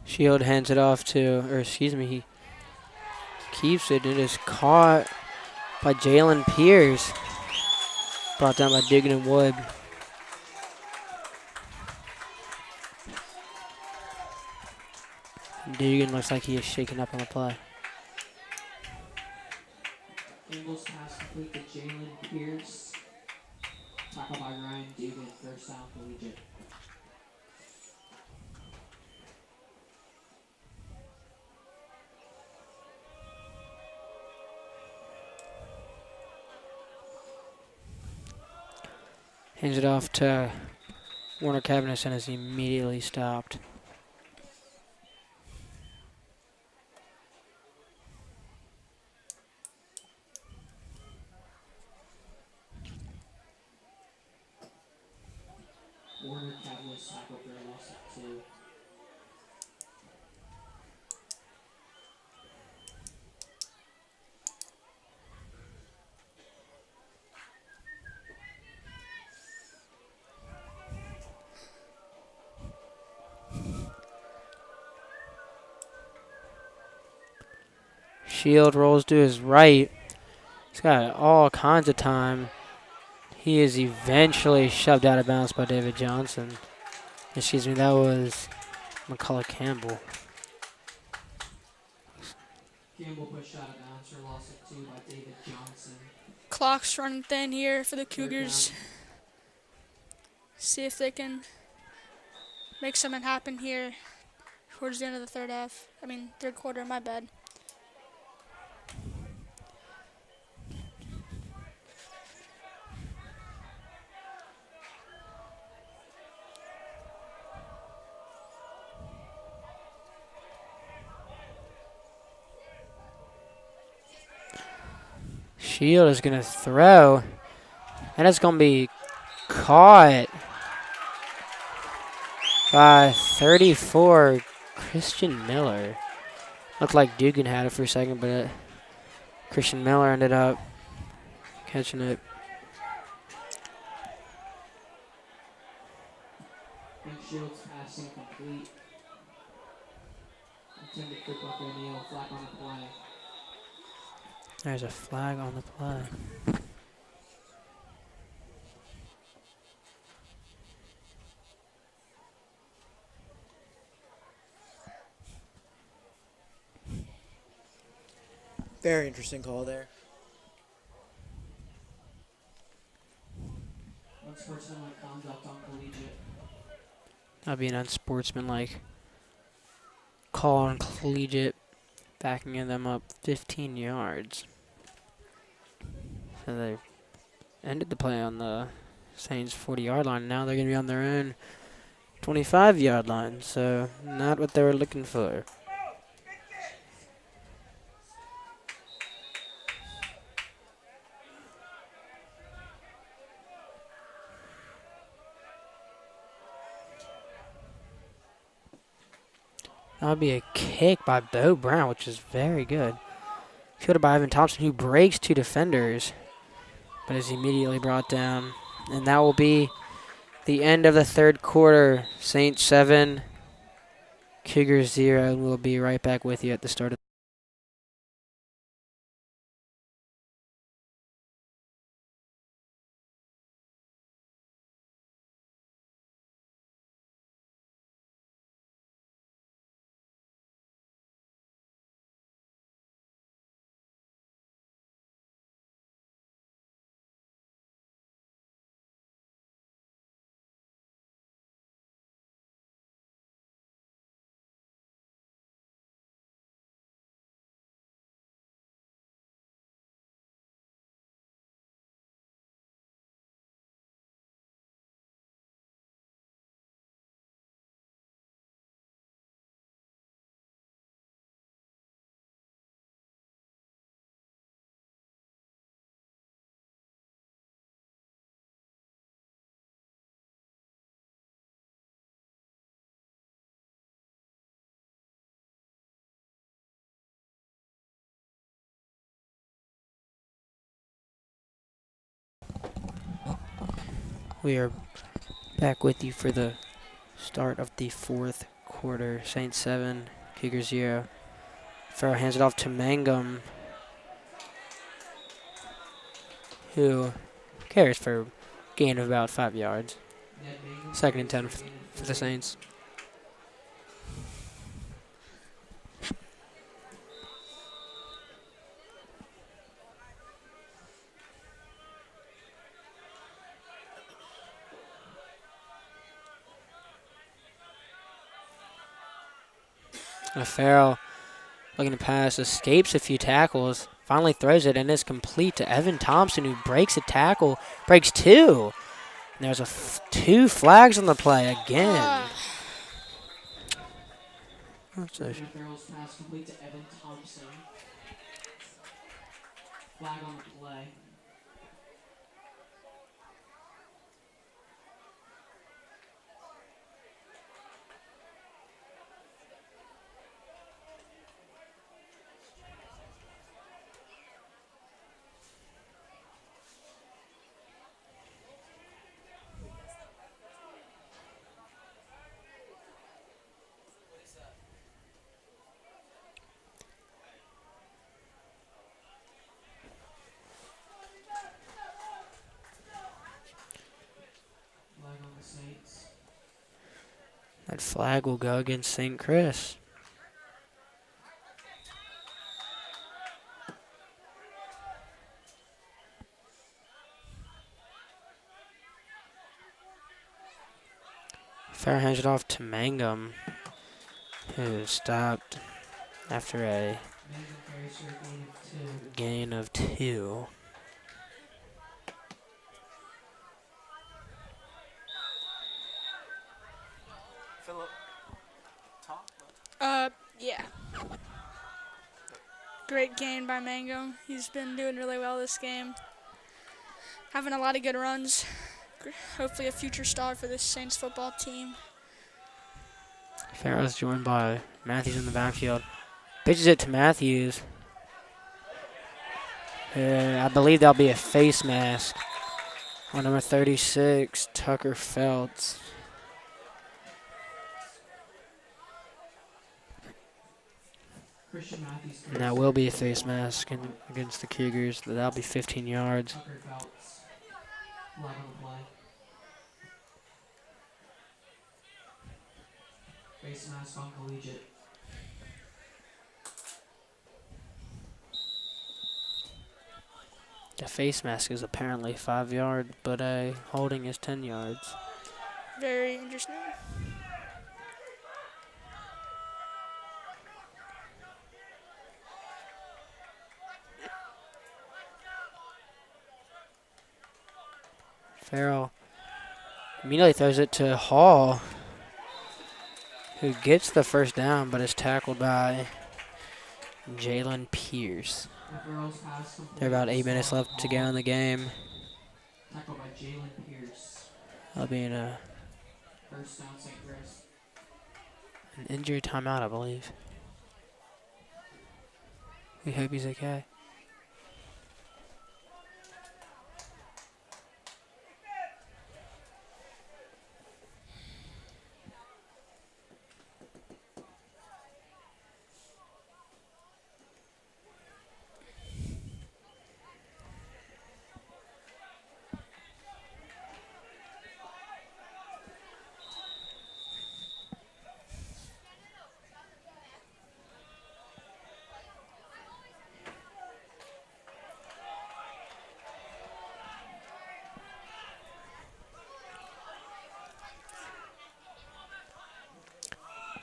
Shield hands it off to, he keeps it. It is caught by Jalen Pierce. Brought down by Diggin and Wood. Diggin looks like he is shaken up on the play. Campbell's pass complete to Jalen Pierce. Tackled by Ryan Dugan. First down, Collegiate. Hands it off to Warner Caveness and is immediately stopped. Warner Cavaliers tackle for a loss of 2. Shield rolls to his right. He's got all kinds of time. He is eventually shoved out of bounds by David Johnson. Excuse me, that was McCullough Campbell. Campbell pushed out of bounds for a loss of 2 by David Johnson. Clock's running thin here for the Third Cougars. down. See if they can make something happen here towards the end of the third quarter, my bad. Shield is going to throw, and it's going to be caught by 34, Christian Miller. Looked like Dugan had it for a second, but Christian Miller ended up catching it. And Shields pass incomplete. Intended for Buck O'Neill. Flag on the play. There's a flag on the play. Very interesting call there. Unsportsmanlike conduct on Collegiate. That'd be an unsportsmanlike call on Collegiate, backing them up 15 yards. So they ended the play on the Saints' 40-yard line. Now they're going to be on their own 25-yard line. So not what they were looking for. That would be a kick by Bo Brown, which is very good. Fielded by Evan Thompson, who breaks 2 defenders, but is immediately brought down. And that will be the end of the third quarter. Saints 7, Cougars 0. We'll be right back with you at the start of We are back with you for the start of the fourth quarter. Saints 7, Cougars 0. Farrell hands it off to Mangum, who carries for a gain of about 5 yards. Second and 10 for the Saints. Farrell looking to pass, escapes a few tackles, finally throws it, and is complete to Evan Thompson, who breaks a tackle, breaks 2. And there's two flags on the play again. Griffin Farrell's pass complete to Evan Thompson. Flag on the play. Flag on the Saints. That flag will go against St. Chris. Fair hands it off to Mangum, who stopped after a Mangum carries for a gain of 2. gain of 2. Yeah. Great gain by Mango. He's been doing really well this game. Having a lot of good runs. Hopefully a future star for this Saints football team. Farrell's joined by Matthews in the backfield. Pitches it to Matthews. I believe that'll be a face mask on number 36, Tucker Feltz. Christian Matthews. And that will be a face mask against the Cougars. That'll be 15 yards. Tucker Feltz. Flag on the play. Face mask on Collegiate. The face mask is apparently 5 yards, but a holding is 10 yards. Very interesting. Farrell immediately throws it to Hall, who gets the first down, but is tackled by Jalen Pierce. Farrell's pass complete. There are about 8 minutes left to go in the game. Tackled by Jalen Pierce. That'll be an First down, St. Chris. injury timeout, I believe. We hope he's okay.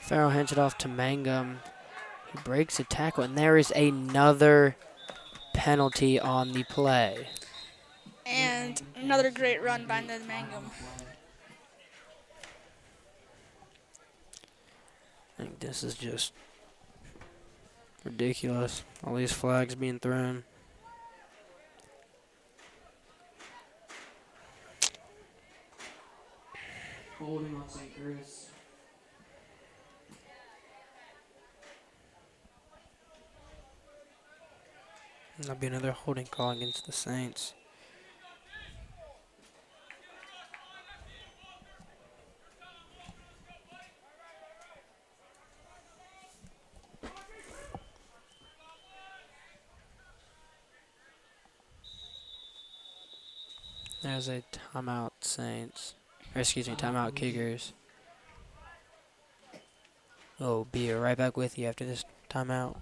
Farrell hands it off to Mangum. He breaks a tackle, and there is another penalty on the play. And another great run by Ned Mangum. I think this is just ridiculous. All these flags being thrown. Holding on St. Chris. There'll be another holding call against the Saints. There's a timeout, Saints. Or excuse me, timeout, Cougars. We'll be right back with you after this timeout.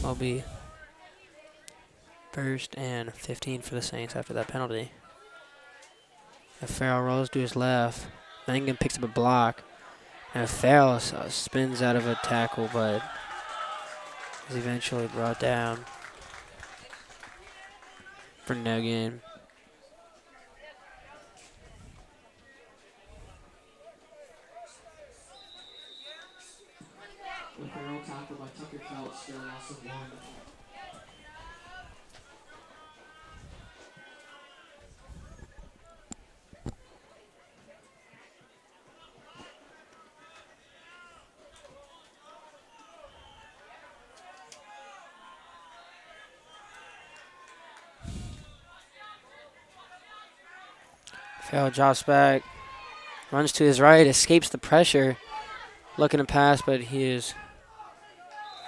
will be first and 15 for the Saints after that penalty. And Farrell rolls to his left. Mangan picks up a block. And Farrell spins out of a tackle, but is eventually brought down for no gain. The Farrell tackle by Tucker Phelps for a loss of 1. Farrell drops back, runs to his right, escapes the pressure, looking to pass, but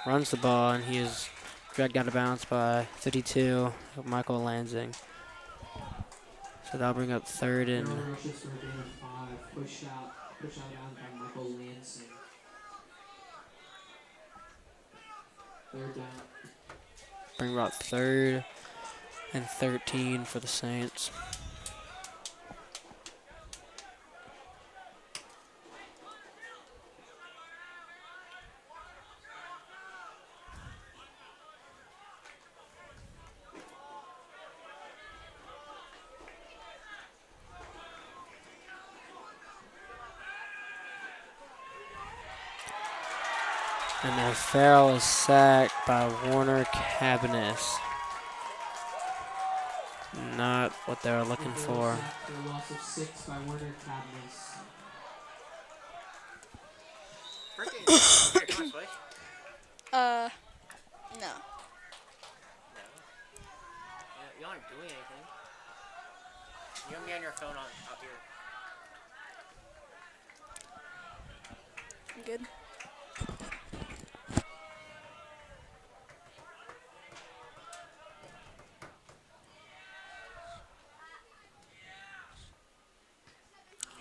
runs the ball, and he is dragged out of bounds by 52, Michael Lansing. So that'll bring up third and Farrell rushes for a gain of 5. Push out of bounds by Michael Lansing. Third down. bring about third and 13 for the Saints. And then Farrell is sacked by Warner Cabanis. Not what they were looking for. For a loss of 6 by Warner Cabanis. No. You aren't doing anything. You don't be on your phone up here. I'm good.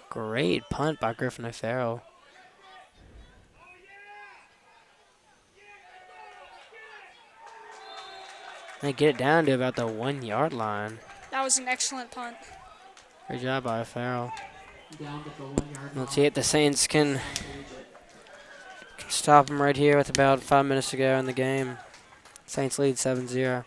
Great punt by Griffin O'Farrell. They get it down to about the 1 yard line. That was an excellent punt. Great job by O'Farrell. Down at the 1 yard line. Let's see if the Saints can stop them right here with about 5 minutes to go in the game. Saints lead 7-0.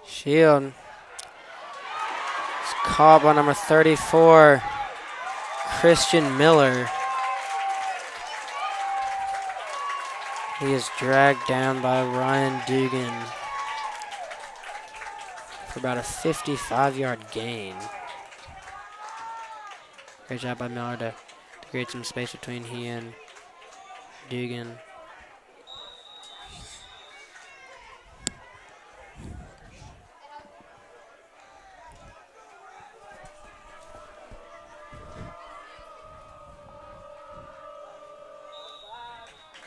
Shield is caught by number 34, Christian Miller. He is dragged down by Ryan Dugan for about a 55-yard gain. Great job by Miller to create some space between he and Dugan.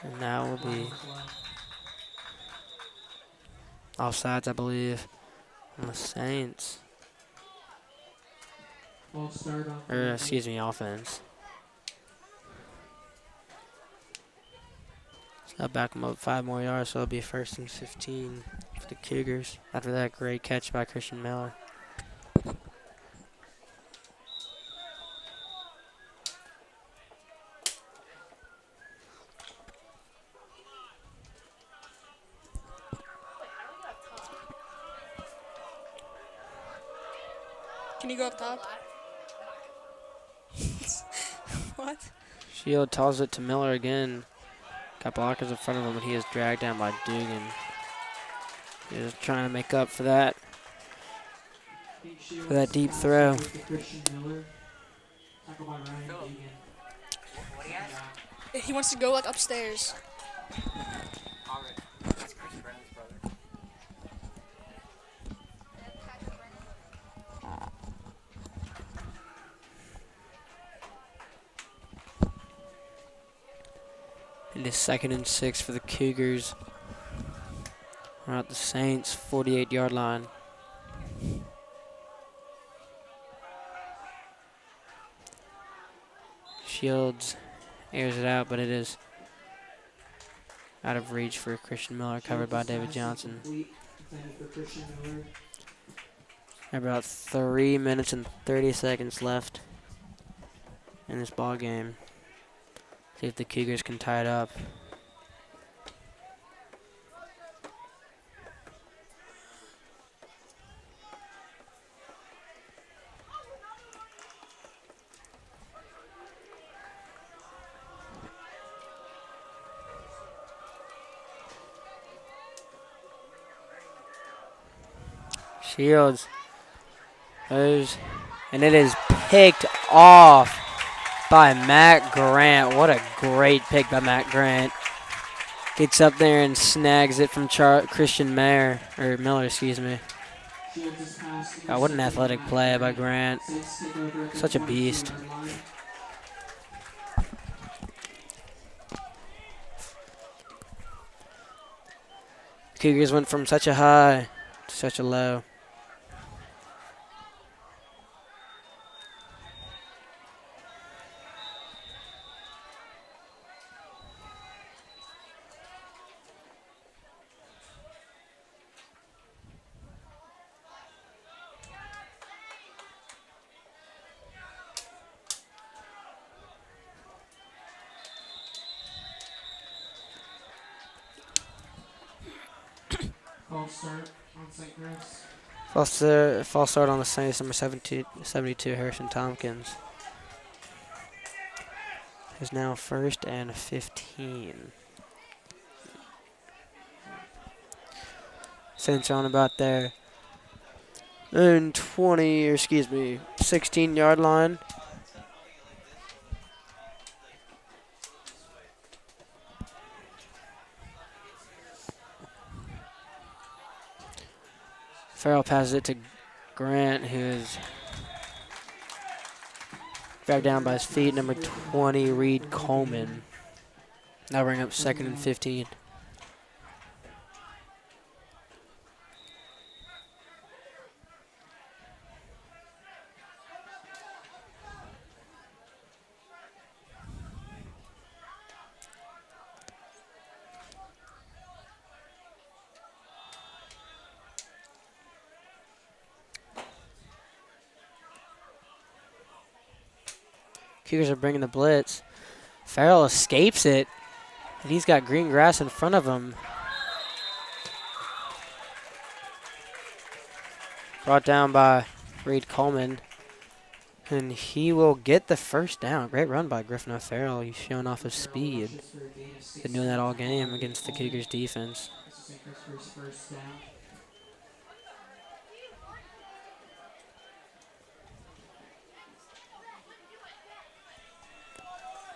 And now will be offsides, I believe, on the Saints. Or, excuse me, offense. So I'll back them up 5 more yards, so it'll be first and 15 for the Cougars. After that great catch by Christian Miller. Can you go up top? What? Shield tosses it to Miller again. Got blockers in front of him, and he is dragged down by Dugan. He is trying to make up for that deep throw. He wants to go like upstairs. 2nd and 6 for the Cougars. We're at the Saints' 48-yard line. Shields airs it out, but it is out of reach for Christian Miller, covered by David Johnson. Intended for Christian Miller. About 3 minutes and 30 seconds left in this ball game. See if the Cougars can tie it up. Shields goes, and it is picked off by Matt Grant. What a great pick by Matt Grant. Gets up there and snags it from Christian Miller, excuse me. God, what an athletic play by Grant. Such a beast. Cougars went from such a high to such a low. False start on St. Chris. False start on the Saints, number 72, Harrison Tompkins. Is now 1st and 15. Saints on about their own 16-yard line. Farrell passes it to Grant, who is grabbed down by his feet. Number 20, Reed Coleman. Now bring up 2nd and 15. Cougars are bringing the blitz. Farrell escapes it, and he's got green grass in front of him. Brought down by Reed Coleman, and he will get the first down. Great run by Griffin O'Farrell. He's showing off his speed. Been doing that all game against the Cougars defense.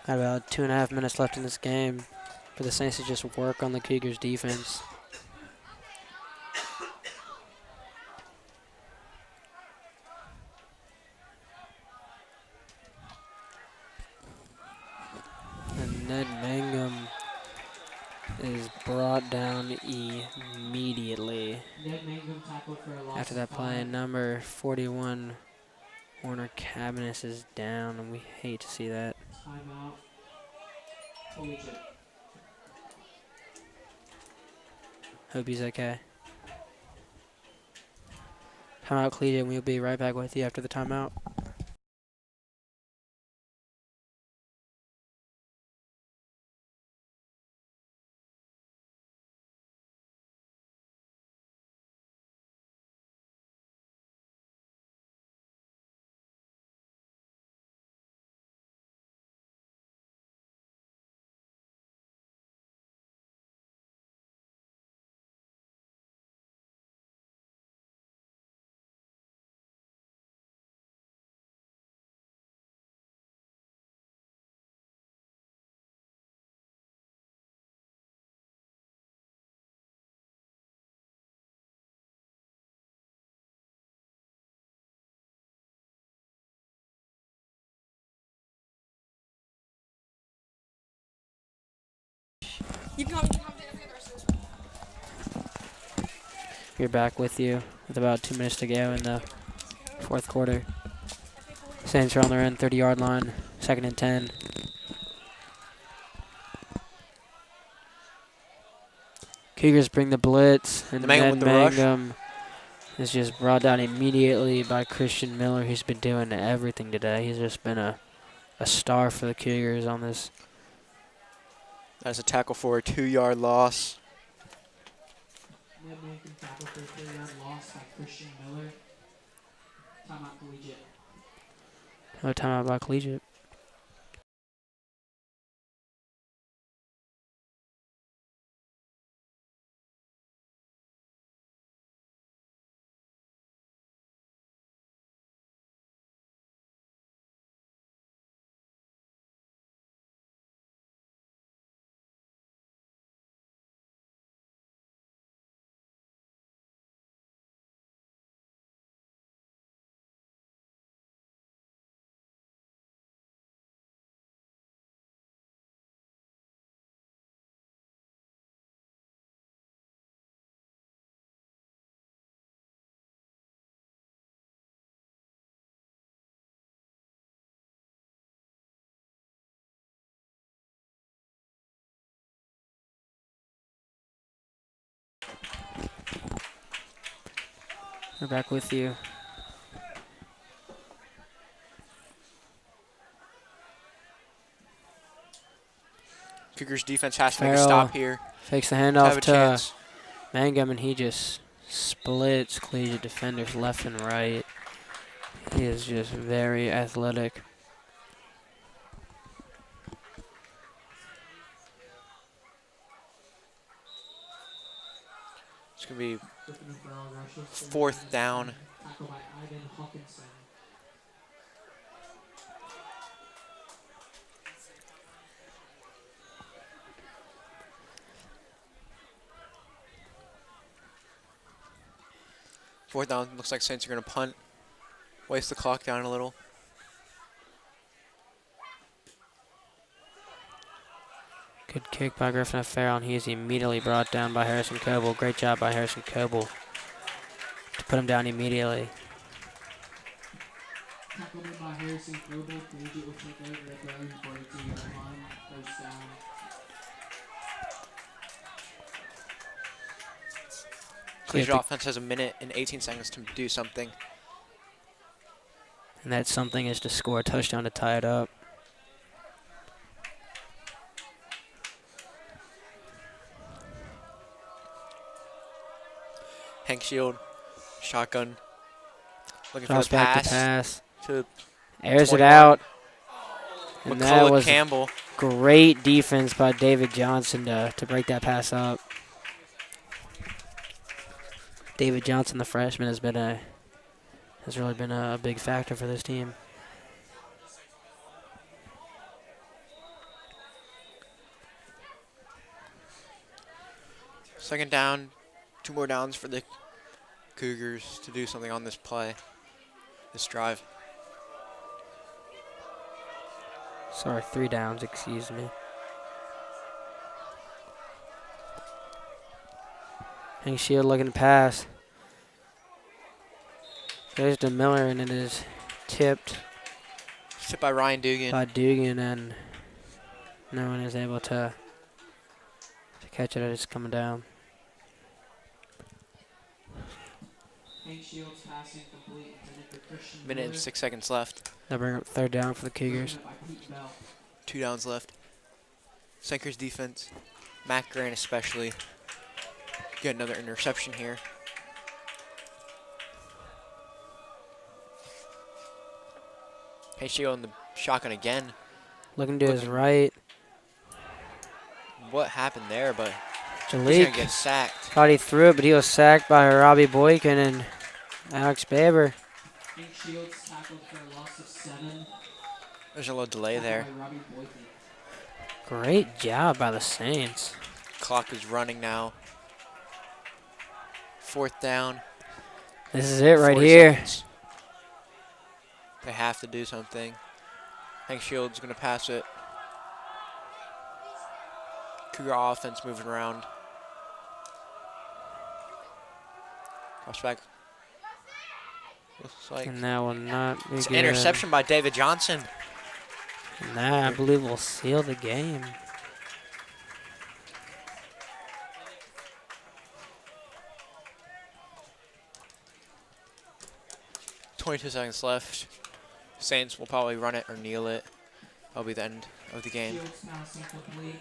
Got about 2.5 minutes left in this game for the Saints to just work on the Cougars defense. And Ned Mangum is brought down immediately. Ned Mangum tackled for a loss After that play, number 41, Warner Cabanis, is down, and we hate to see that. Timeout. Collegiate. Hope he's okay. Timeout, Collegiate, and we'll be right back with you after the timeout. You can have the rest of this. We're back with you with about 2 minutes to go in the fourth quarter. Saints are on their own 30-yard line, 2nd and 10. Cougars bring the blitz, and The Mangum then with the rush. Mangum is just brought down immediately by Christian Miller. He's been doing everything today. He's just been a star for the Cougars on this. That's a tackle for a 2-yard loss. Ned Mankin tackle for a 3-yard loss by Christian Miller. Timeout Collegiate. No timeout by Collegiate. We're back with you. Cougars defense has to make a Farrell stop here. fakes the Have handoff a to chance. Mangum, and he just splits Collegiate defenders left and right. He is just very athletic. It's going to be Griffin and Farrell rushes. 4th down. Tackle by Ivan Hawkinson. Fourth down. Looks like Saints are going to punt. Waste the clock down a little. Good kick by Griffin Farrell, and he is immediately brought down by Harrison Coble. Great job by Harrison Coble to put him down immediately. Tackled in by Harrison Coble. Collegiate will take over at their own 42-yard line. First down. Collegiate offense has a minute and 18 seconds to do something. And that something is to score a touchdown to tie it up. Hank Shield, shotgun, looking for Drops the back to pass. pass. To Airs it 21. out. And that McCullough was Campbell. great defense by David Johnson to break that pass up. David Johnson, the freshman, has really been a big factor for this team. Second down, 2 more downs for the Cougars to do something on this play, this drive. Sorry, 3 downs, excuse me. Hank Shield looking to pass. Goes to Miller, and it is tipped Tipped by Ryan Dugan. by Dugan, and no one is able to catch it as it's coming down. Hank Shields passing complete intended for Christian Minute and Miller. 6 seconds left. They'll bring up 3rd down for the Cougars. By Pete Bell. 2 downs left. Sankers defense, Matt Grant especially. Get another interception here. Hey, Shield in the shotgun again. Looking to his right. What happened there? But he's gonna Jalik get sacked. thought he threw it, but he was sacked by Robbie Boykin and Alex Baber. Hank Shields tackled for a loss of 7. There's a little delay there. By Robbie Boykin. Great job by the Saints. Clock is running now. 4th down. This is it right 40 here. seconds. They have to do something. Hank Shields gonna pass it. Cougar offense moving around. Cross back. Looks like And that will not be it's an good. interception by David Johnson. And that, I believe, will seal the game. .22 seconds left. Saints will probably run it or kneel it. That'll be the end of the game. Fields pass incomplete.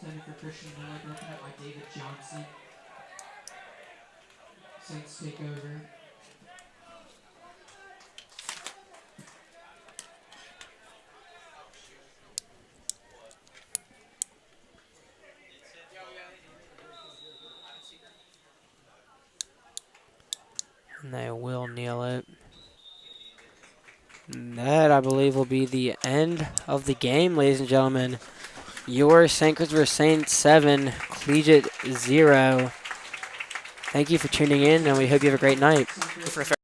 Intended for Christian Miller, broken up by David Johnson. Saints take over. And they will kneel it. And that, I believe, will be the end of the game, ladies and gentlemen. Your St. Christopher Saints 7, Collegiate 0. Thank you for tuning in, and we hope you have a great night. St. For